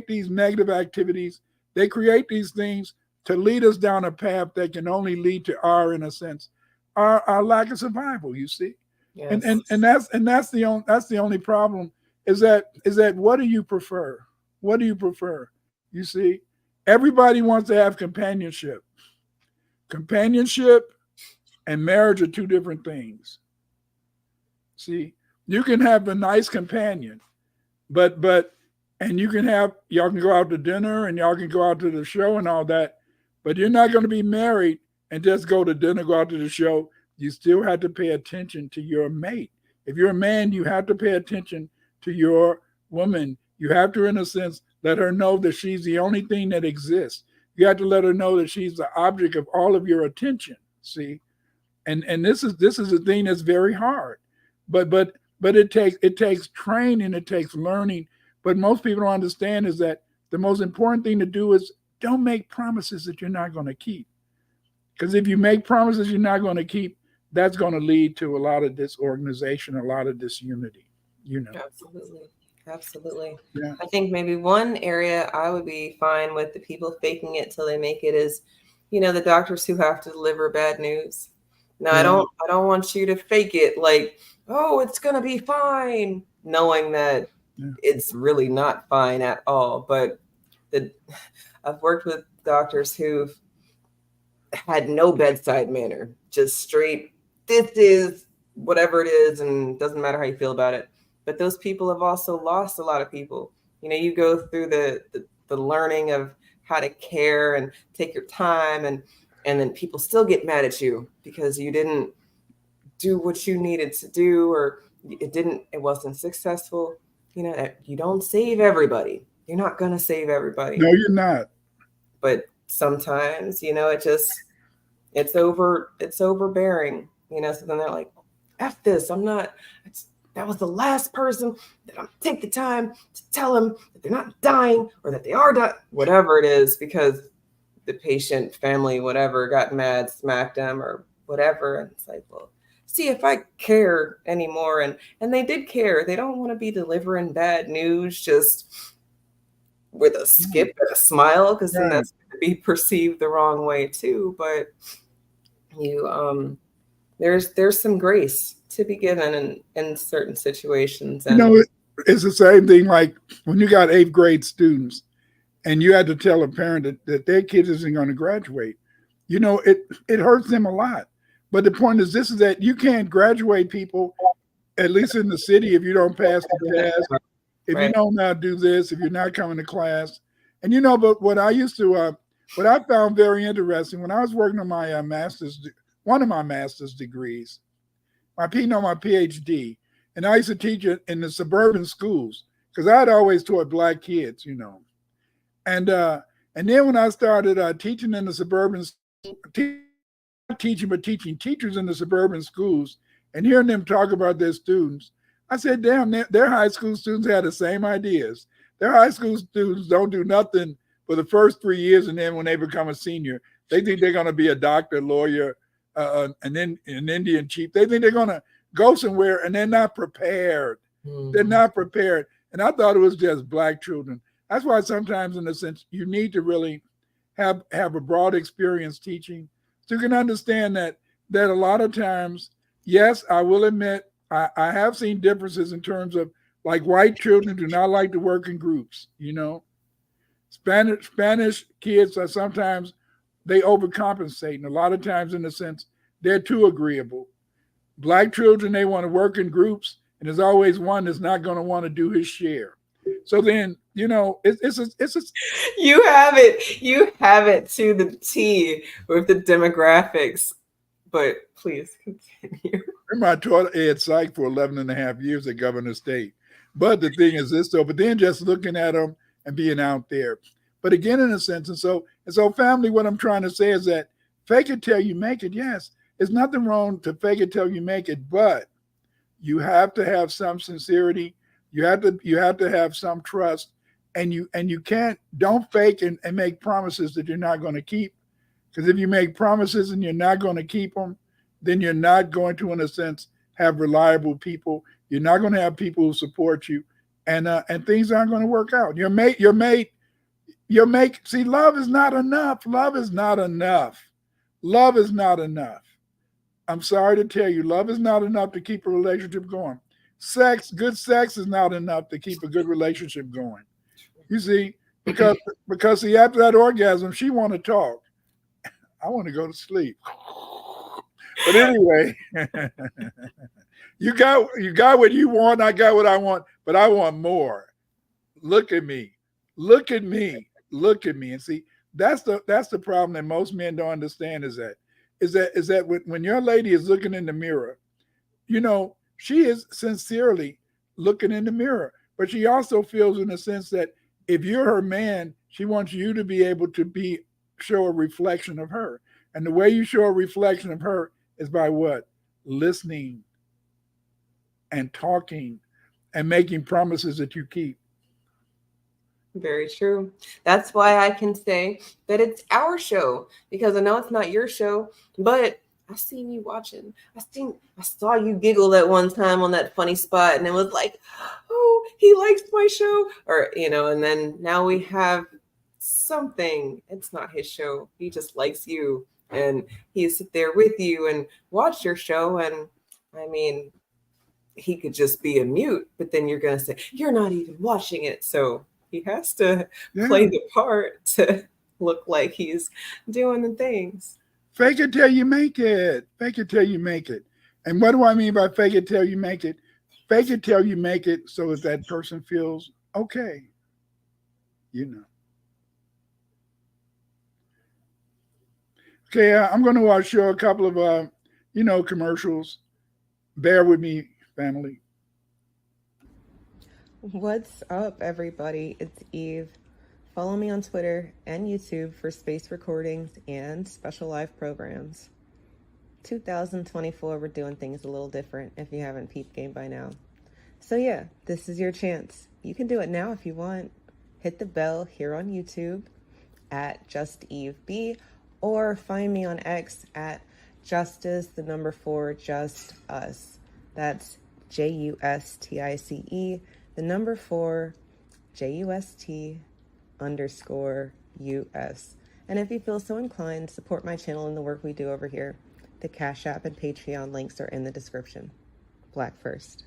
these negative activities. They create these things to lead us down a path that can only lead to our lack of survival, you see. Yes. And that's the only problem is that what do you prefer? What do you prefer? You see, everybody wants to have companionship. Companionship and marriage are two different things. See, you can have a nice companion, and y'all can go out to dinner and y'all can go out to the show and all that, but you're not going to be married and just go to dinner, go out to the show. You still have to pay attention to your mate. If you're a man, you have to pay attention to your woman. You have to, in a sense, let her know that she's the only thing that exists. You have to let her know that she's the object of all of your attention. See, and this is a thing that's very hard, but it takes training, it takes learning. But most people don't understand is that the most important thing to do is don't make promises that you're not going to keep. Because if you make promises you're not going to keep, that's going to lead to a lot of disorganization, a lot of disunity. Absolutely. Yeah. I think maybe one area I would be fine with the people faking it till they make it is, the doctors who have to deliver bad news. Now, I don't want you to fake it like, oh, it's going to be fine, knowing that it's really not fine at all. But I've worked with doctors who've had no bedside manner, just straight, this is whatever it is, and doesn't matter how you feel about it. But those people have also lost a lot of people. You go through the learning of how to care and take your time, and then people still get mad at you because you didn't do what you needed to do, or it wasn't successful. You don't save everybody. You're not going to save everybody. No, you're not. But sometimes, it's overbearing, so then they're like, F this, that was the last person that I'm take the time to tell them that they're not dying or that they are dying, whatever it is, because the patient, family, whatever, got mad, smacked them or whatever. And it's like, well, see if I care anymore. And they did care. They don't want to be delivering bad news just with a skip and a smile, because then that's going to be perceived the wrong way too. But there's some grace to be given in certain situations. And it's the same thing like when you got 8th grade students and you had to tell a parent that their kid isn't going to graduate. It hurts them a lot. But the point is this, is that you can't graduate people, at least in the city, if you don't pass the test, if you don't now do this, if you're not coming to class. And but what I used to what I found very interesting when I was working on my one of my master's degrees, my PhD, and I used to teach it in the suburban schools because I had always taught Black kids, and then when I started teaching in the suburban, teaching teachers in the suburban schools and hearing them talk about their students, I said, damn, their high school students had the same ideas. Their high school students don't do nothing for the first 3 years, and then when they become a senior, they think they're going to be a doctor, lawyer, and then an Indian chief. They think they're going to go somewhere, and they're not prepared. They're not prepared. And I thought it was just Black children. That's why sometimes, in a sense, you need to really have a broad experience teaching, so you can understand that a lot of times, yes, I will admit, I have seen differences in terms of, like, white children do not like to work in groups. Spanish kids are sometimes, they overcompensate, and a lot of times, in a sense, they're too agreeable. Black children, they want to work in groups, and there's always one that's not going to want to do his share. So then, it's you have it to the T with the demographics. But please continue. I taught ed psych for 11 and a half years at Governor State. But the thing is this, though, but then just looking at them and being out there. But again, in a sense, and so family, what I'm trying to say is that fake it till you make it. Yes, there's nothing wrong to fake it till you make it, but you have to have some sincerity. You have to have some trust, and you don't fake and make promises that you're not going to keep. Because if you make promises and you're not going to keep them, then you're not going to, in a sense, have reliable people. You're not going to have people who support you, and things aren't going to work out. Your mate. See, love is not enough. Love is not enough. Love is not enough. I'm sorry to tell you, love is not enough to keep a relationship going. Good sex is not enough to keep a good relationship going. You see, because see, after that orgasm, she want to talk. I want to go to sleep. But anyway, you got what you want. I got what I want, but I want more. Look at me. And see, that's the problem that most men don't understand is that when your lady is looking in the mirror, she is sincerely looking in the mirror, but she also feels, in a sense, that if you're her man, she wants you to be able to show a reflection of her. And the way you show a reflection of her is by what? Listening and talking and making promises that you keep. Very true. That's why I can say that it's our show, because I know it's not your show, but I seen you watching. I saw you giggle that one time on that funny spot, and it was like, oh, he likes my show, or and then now we have something. It's not his show. He just likes you, and he sit there with you and watch your show. And I mean, he could just be a mute, but then you're going to say, you're not even watching it. So he has to play the part to look like he's doing the things. Fake it till you make it. Fake it till you make it. And what do I mean by fake it till you make it? Fake it till you make it so that that person feels okay. You know. Okay, I'm going to show a couple of, commercials. Bear with me, family. What's up, everybody? It's Eve. Follow me on Twitter and YouTube for space recordings and special live programs. 2024, we're doing things a little different if you haven't peeped game by now. So yeah, this is your chance. You can do it now if you want. Hit the bell here on YouTube at JustEveB, or find me on X at Justice4Just_Us. That's JUSTICE 4 JUST_US. And if you feel so inclined, support my channel and the work we do over here. The Cash App and Patreon links are in the description. Black first.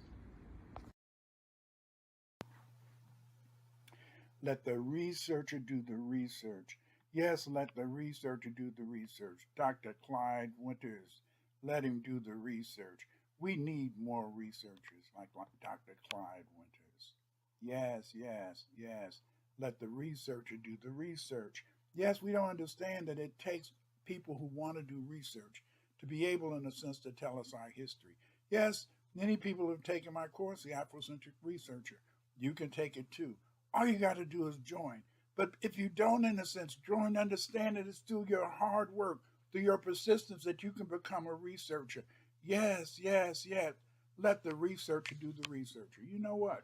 Let the researcher do the research. Yes, let the researcher do the research. Dr. Clyde Winters, let him do the research. We need more researchers like Dr. Clyde Winters. Yes, yes, yes. Let the researcher do the research. Yes, we don't understand that it takes people who want to do research to be able, in a sense, to tell us our history. Yes, many people have taken my course, The Afrocentric Researcher. You can take it too. All you got to do is join. But if you don't, in a sense, join, understand that it's through your hard work, through your persistence, that you can become a researcher. Yes, yes, yes. Let the researcher do the researcher. You know what?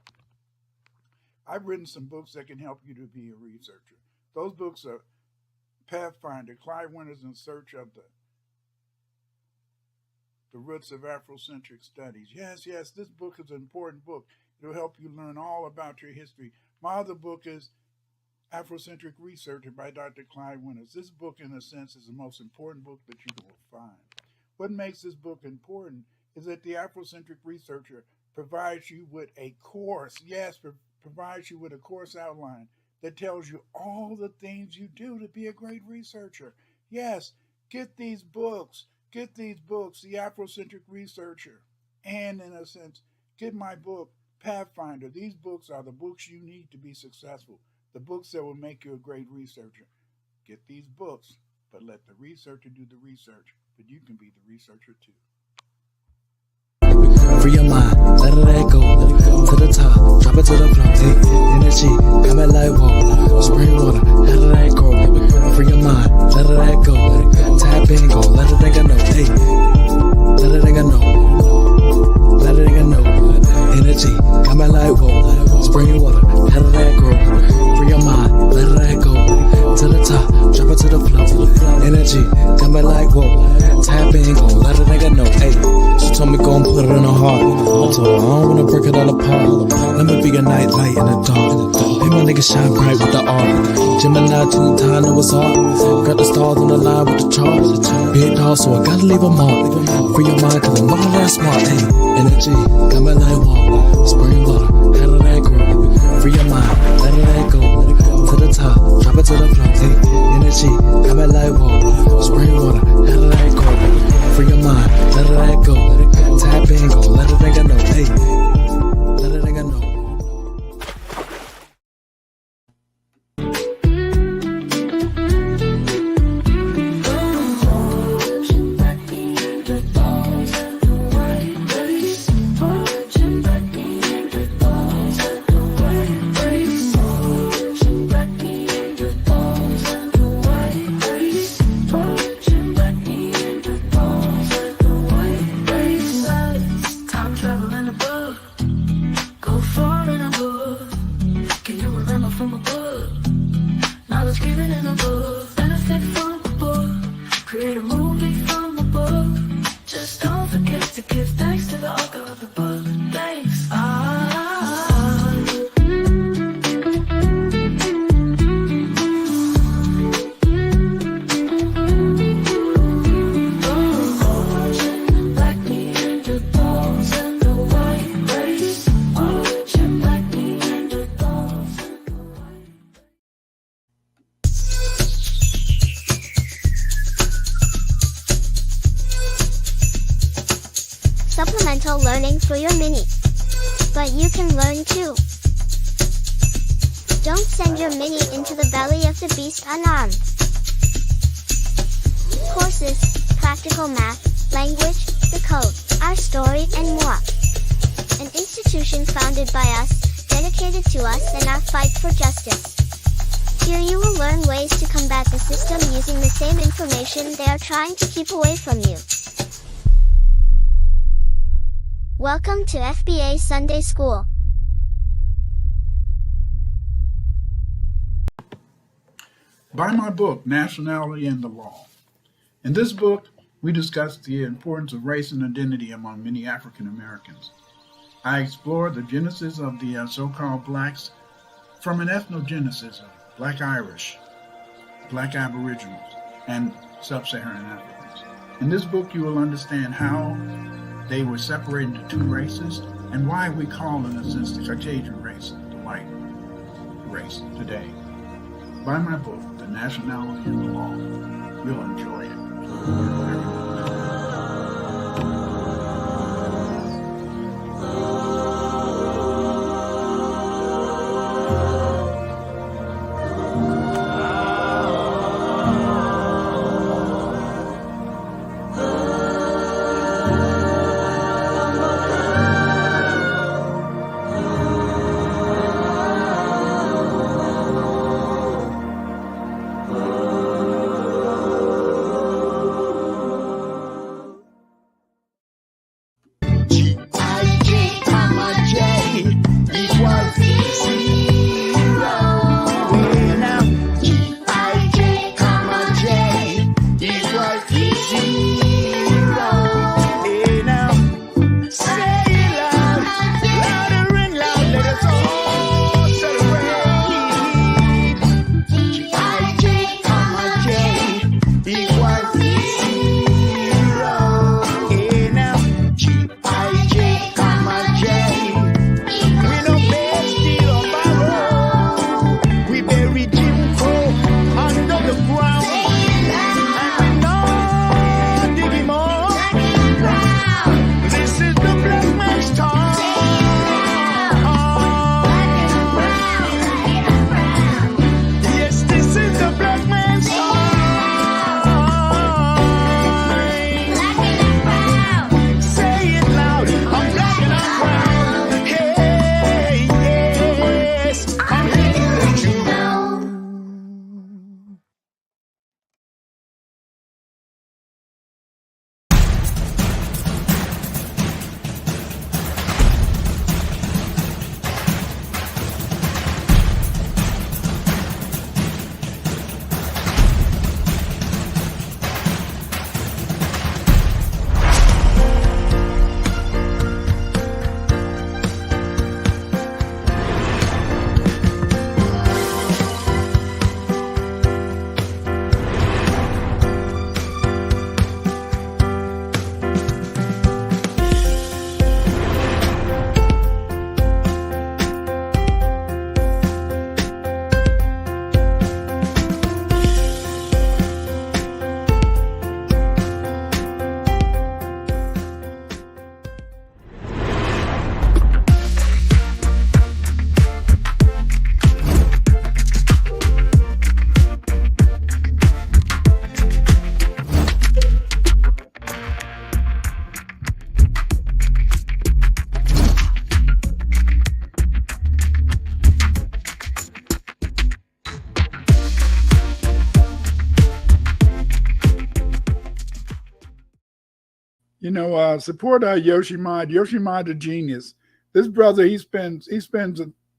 I've written some books that can help you to be a researcher. Those books are Pathfinder, Clyde Winters in Search of the Roots of Afrocentric Studies. Yes, yes, this book is an important book. It'll help you learn all about your history. My other book is Afrocentric Researcher by Dr. Clyde Winters. This book, in a sense, is the most important book that you will find. What makes this book important is that the Afrocentric Researcher provides you with a course, provides you with a course outline that tells you all the things you do to be a great researcher. Yes, get these books, The Afrocentric Researcher, and in a sense, get my book, Pathfinder. These books are the books you need to be successful, the books that will make you a great researcher. Get these books, but let the researcher do the research, but you can be the researcher too. Free your mind, let it go to the top, drop it to the floor, take energy, come at light, whoa, spring water, let it go. Free your mind, let it go, tap in, go, let it know, hey, let it know, energy, come at light, whoa, spring water, let it go. Free your mind, let it go to the top, drop it to the floor, energy, come at light, whoa, tap in, go, let it know, hey. She told me go and put it in her heart. I told her I don't wanna break it all apart. Let me be a night light in the dark. Hey, my nigga shine bright with the art. Gemini 2 time, know it's hard. Got the stars on the line with the charts. Big dog, so I gotta leave a mark. Free your mind, cause I'm not that smart. Hey, energy, got my light walk. Spring water, how did that grow? Free your mind, let it go. To the top, drop it to the floor. Hey, energy, got my light walk. Spring water, how did that go? Free your mind, let it go. Tap in, go, let it know, hey, let it know. supplemental learning for your mini. But you can learn too. Don't send your mini into the belly of the beast unarmed. Courses, practical math, language, the code, our story, and more. An institution founded by us, dedicated to us and our fight for justice. Here you will learn ways to combat the system using the same information they are trying to keep away from you. Welcome to FBA Sunday School. Buy my book, Nationality and the Law. In this book, we discuss the importance of race and identity among many African Americans. I explore the genesis of the so-called blacks from an ethnogenesis of Black Irish, Black Aboriginals, and Sub-Saharan Africans. In this book, you will understand how they were separated into two races and why we call, in a sense, the Caucasian race the white race today. Buy my book, The Nationality and the Law. You'll enjoy it. Support Yoshimod. Yoshimod the genius. This brother, he spends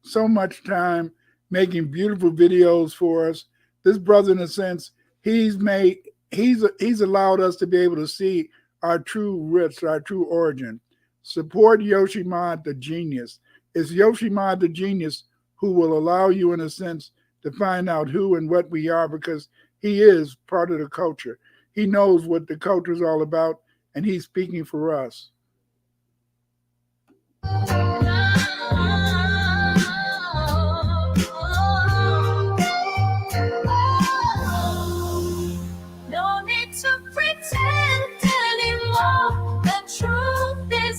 so much time making beautiful videos for us. This brother, in a sense, he's allowed us to be able to see our true roots, our true origin. Support Yoshimod the genius. It's Yoshimod the genius who will allow you, in a sense, to find out who and what we are, because he is part of the culture. He knows what the culture is all about, and he's speaking for us. No need to pretend anymore. The truth is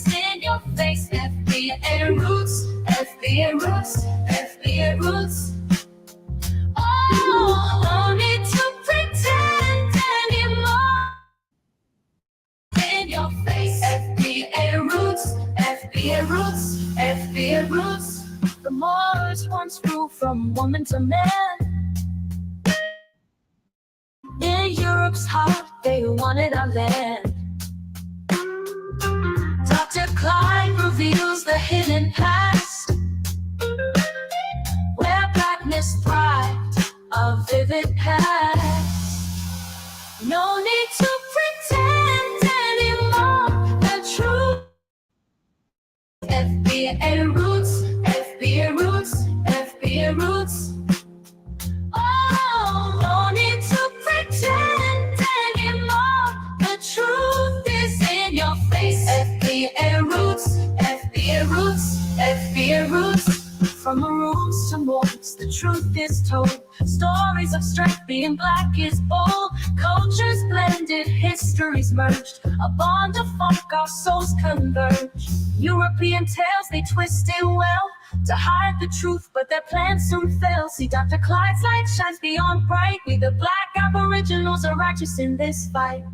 FBA roots, FBA roots. The Moors once grew from woman to man. In Europe's heart, they wanted our land. Dr. Klein reveals the hidden past, where blackness thrived, a vivid past. No need to pretend anymore, the truth. FBA roots, FBA roots, FBA roots. Oh, no need to pretend anymore, the truth is in your face. FBA roots, FBA roots, FBA roots. From roots to moors, the truth is told. Stories of strength, being black is bold. Cultures blended, histories merged. A bond of funk, our souls converge. European tales, they twisted well to hide the truth, but their plans soon fail. See, Dr. Clyde's light shines beyond bright. We the black aboriginals are righteous in this fight.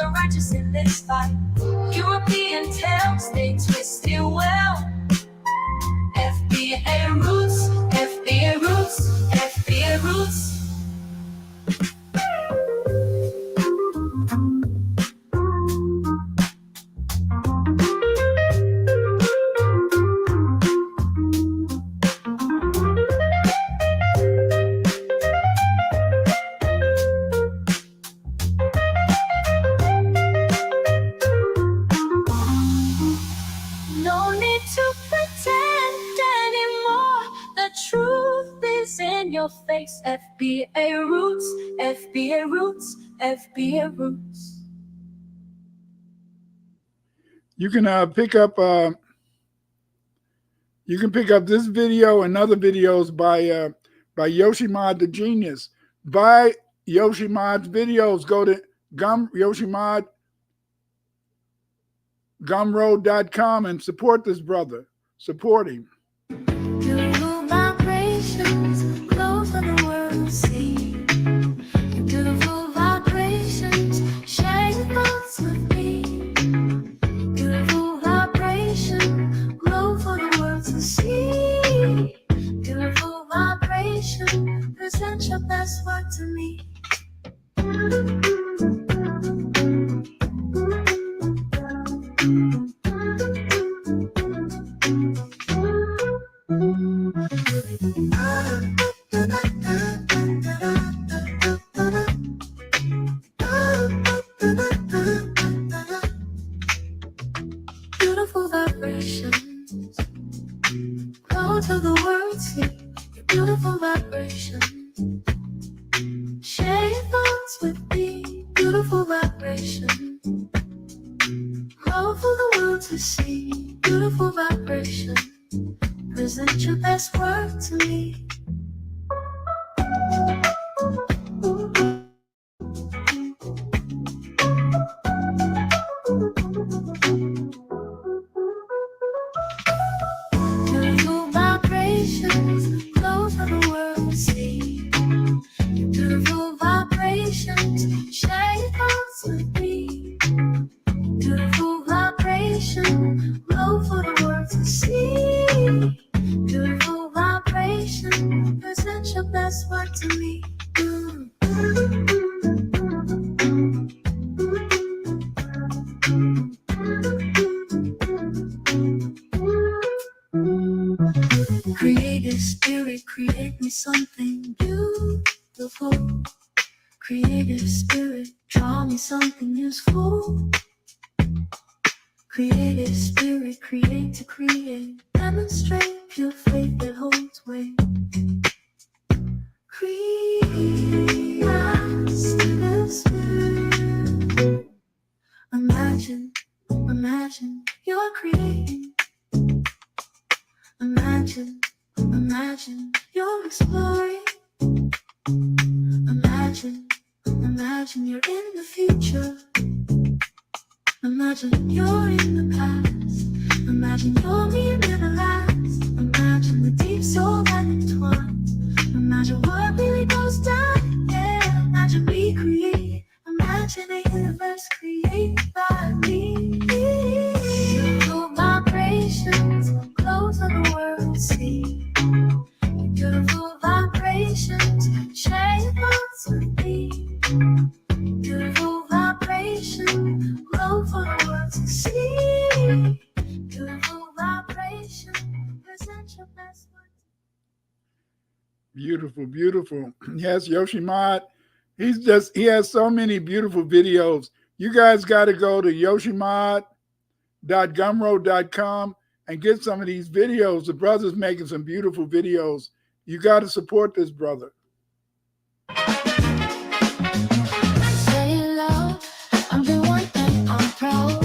Are righteous in this fight. European tales, they twisted well. FBA roots, FBA roots, FBA roots. Face FBA roots, FBA roots, FBA roots. You can pick up this video and other videos by Yoshimod the Genius. Buy Yoshimod's videos. Go to Yoshimod Gumroad.com and support this brother. Support him. Present your best work to me. Beautiful vibrations, go to the world, see your beautiful vibrations. Share your thoughts with me, beautiful vibration. Grow for the world to see, beautiful vibration. Present your best work to me. Beautiful vibrations, flow for the world to see. Beautiful vibrations, share your thoughts with me. Beautiful vibration, flow for the world to see. Beautiful vibration, present your best work to me. Creative spirit, create me something beautiful. Creative spirit, draw me something useful. Creative spirit, create to create. Demonstrate pure faith that holds weight. Creative spirit. Imagine you're creating. Imagine you're exploring. Imagine you're in the future. Imagine you're in the past. Imagine you're me and never last. Imagine the deep soul that entwines. Imagine Imagine what really goes down. Yeah, imagine we create. Imagine a universe created by me. Beautiful vibrations, close on the world see. Beautiful vibrations, share your thoughts with me. Beautiful vibration, glow for the world to see. Beautiful vibration, present your best one. Beautiful, beautiful. Yes, Yoshimod. He has so many beautiful videos. You guys got to go to yoshimod.gumroad.com and get some of these videos. The brother's making some beautiful videos. You got to support this brother. Say it loud, I'm the one and I'm proud.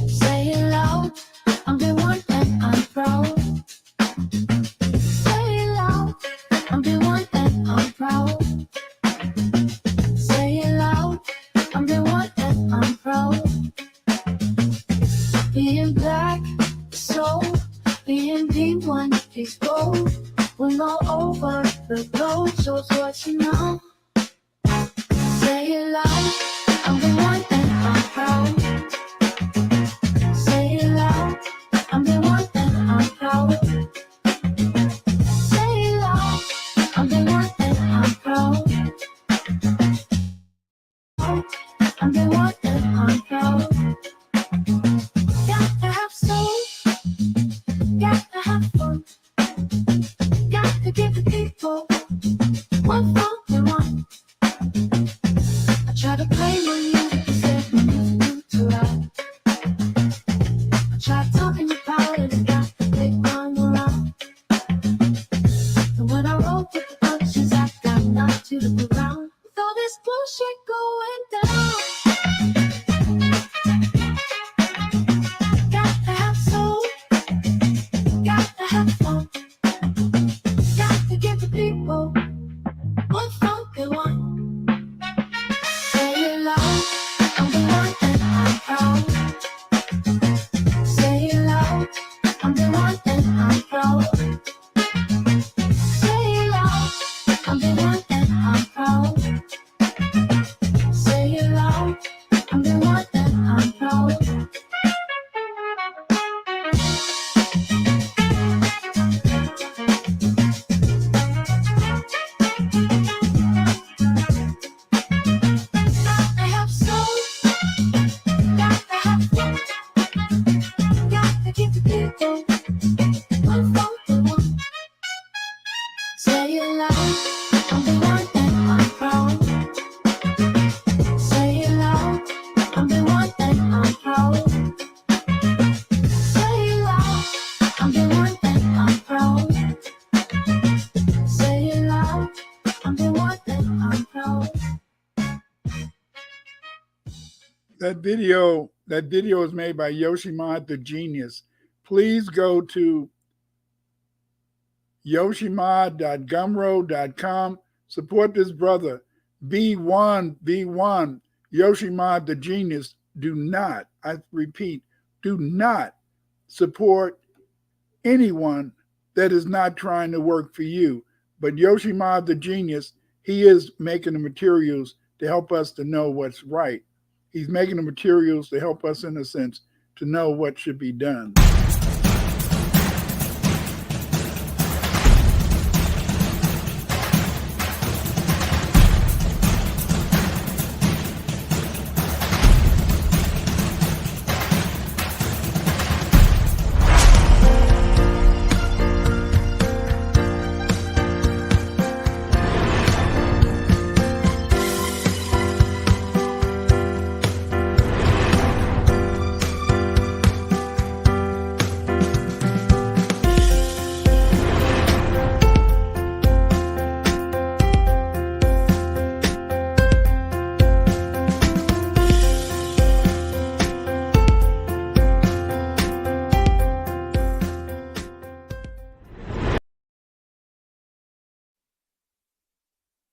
Say it loud, I'm the one and I'm proud. Say it loud, I'm the one and I'm proud. Say it loud, I'm the one and I'm proud. Being black, so being pink, one piece gold. We're all over the globe, shows what you know. Say it loud, I'm the one and I'm proud. Say it loud, I'm the one and I'm proud. Say it loud, I'm the one and I'm proud. I'm the one and I'm proud. Got to have soul, got to have fun, got to give the people what fun they want. I try to play my music and set my music to loud. I try talking about it and got the big one around. And when I roll with the punches, I got knocked to the ground. With all this bullshit going down. Got to have soul, got to have fun, got to give the people what fun they want. Say it loud, I'm the one and I'm proud. Say it loud, I'm the one and I'm proud. Say it loud, I'm the one and I'm proud. Say it loud, I'm the one and I'm proud. Got to have soul, got to have fun, got to give the people what fun they want. Say it loud, I'm the one and I'm proud. Say it loud, I'm the one and I'm proud. Say it loud, I'm the one and I'm proud. Say it loud, I'm the one and I'm proud. That video is made by Yoshimod the Genius. Please go to yoshimod.gumroad.com. Support this brother. Be one. Yoshimod the Genius. Do not, I repeat, do not support anyone that is not trying to work for you. But Yoshimod the Genius, he is making the materials to help us to know what's right. He's making the materials to help us, in a sense, to know what should be done.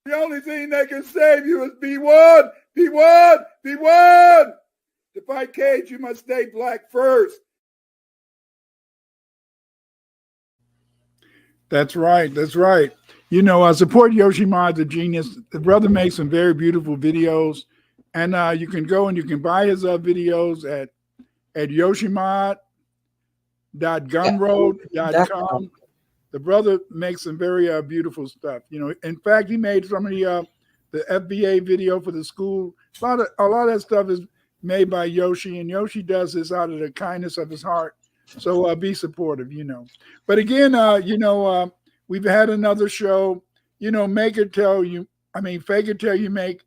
The only thing that can save you is be one. To fight Cage, you must stay black first. That's right. Support Yoshimod, the genius. The brother makes some very beautiful videos, and you can go and you can buy his videos at yoshimod.gumroad.com. The brother makes some very beautiful stuff. In fact, he made some of the FBA video for the school. A lot of that stuff is made by Yoshi, and Yoshi does this out of the kindness of his heart. So be supportive, But again, we've had another show, fake it till you make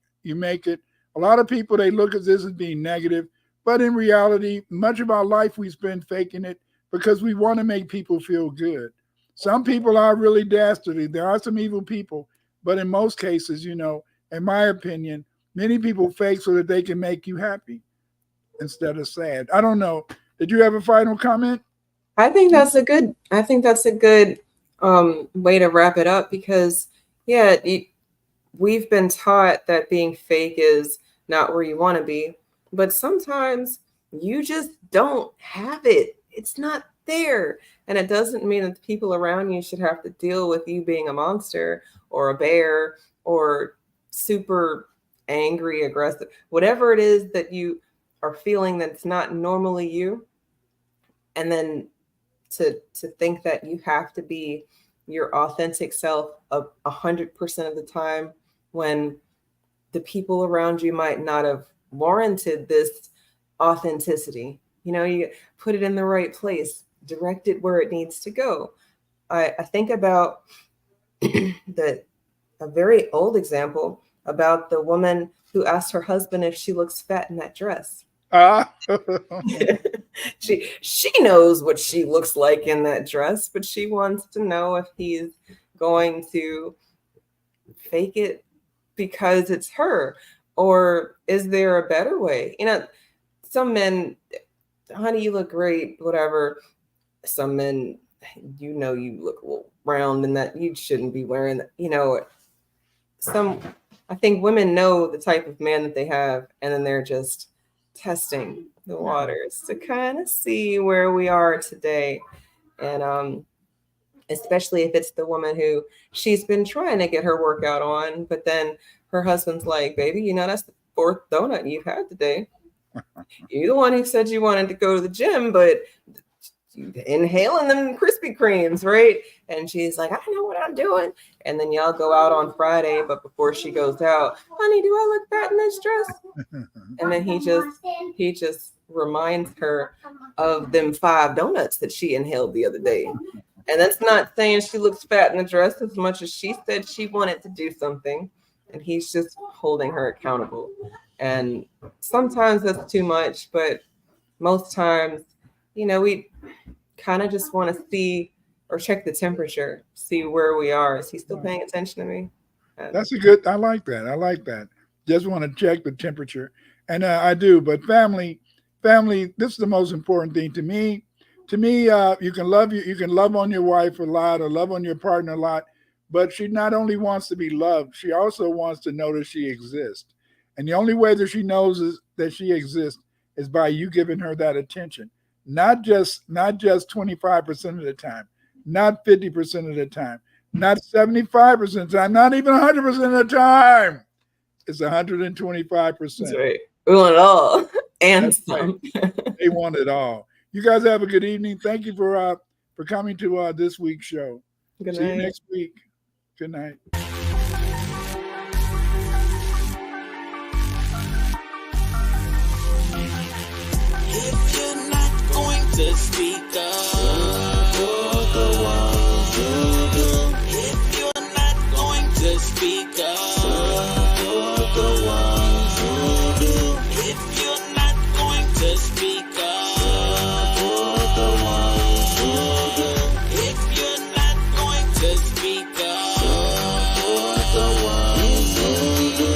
it. A lot of people, they look at this as being negative, but in reality, much of our life we spend faking it because we want to make people feel good. Some people are really dastardly. There are some evil people, but in most cases, in my opinion, many people fake so that they can make you happy instead of sad. I don't know. Did you have a final comment? I think that's a good way to wrap it up because, we've been taught that being fake is not where you want to be, but sometimes you just don't have it. It's not there. And it doesn't mean that the people around you should have to deal with you being a monster or a bear or super angry, aggressive, whatever it is that you are feeling that's not normally you. And then to think that you have to be your authentic self 100% of the time when the people around you might not have warranted this authenticity. You put it in the right place, direct it where it needs to go. I think about a very old example about the woman who asked her husband if she looks fat in that dress. She knows what she looks like in that dress, but she wants to know if he's going to fake it because it's her, or is there a better way? Some men, honey, you look great, whatever. Some men, you look a little round and that you shouldn't be wearing that. I think women know the type of man that they have, and then they're just testing the waters to kind of see where we are today. And especially if it's the woman who she's been trying to get her workout on, but then her husband's like, baby, that's the 4th donut you've had today. You're the one who said you wanted to go to the gym, but you inhaling them Krispy Kremes, right? And she's like, I know what I'm doing. And then y'all go out on Friday, but before she goes out, honey, do I look fat in this dress? And then he just reminds her of them 5 donuts that she inhaled the other day. And that's not saying she looks fat in the dress as much as she said she wanted to do something. And he's just holding her accountable. And sometimes that's too much, but most times, we kind of just want to see or check the temperature, see where we are. Is he still paying attention to me? I like that. Just want to check the temperature. And I do, but family, this is the most important thing to me. You can love on your wife a lot or love on your partner a lot, but she not only wants to be loved, she also wants to know that she exists. And the only way that she knows that she exists is by you giving her that attention. Not just 25% of the time, not 50% of the time, not 75% of the time, not even 100% of the time. It's 125%. That's right. We want it all and That's some. Right. They want it all. You guys have a good evening. Thank you for coming to this week's show. Good See night. you next week. Good night. If you're not going to speak up for the ones who do, if you're not going to speak up for the ones who do, if you're not going to speak up for the ones who do, if you're not going to speak up for the ones who do,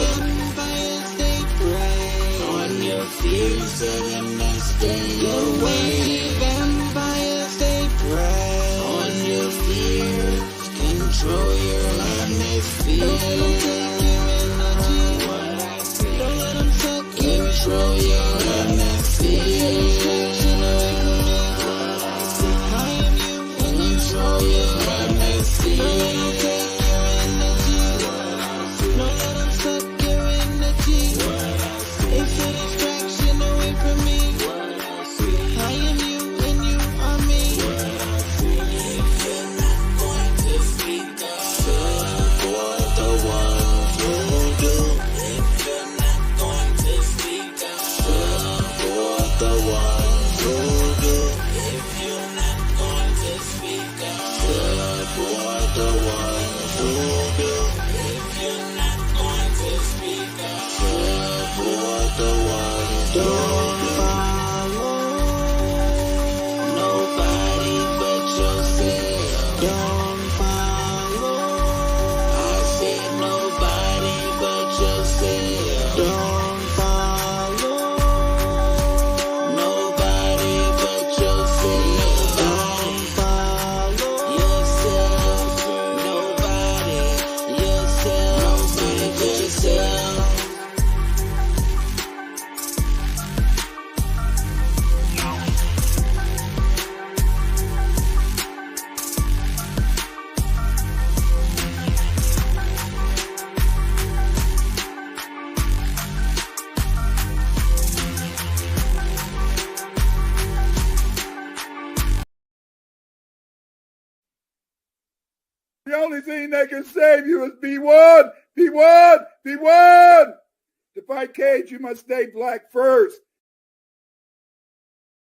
vampires they prey on your fears and stay away. Vampires they prey on your fears, control your atmosphere. Don't let them take your energy. What I say, don't let them take control your atmosphere. What I say, I am you. Control your atmosphere. Don't let them take your only thing that can save you is be one, be one, be one. To fight Cage, you must stay black first.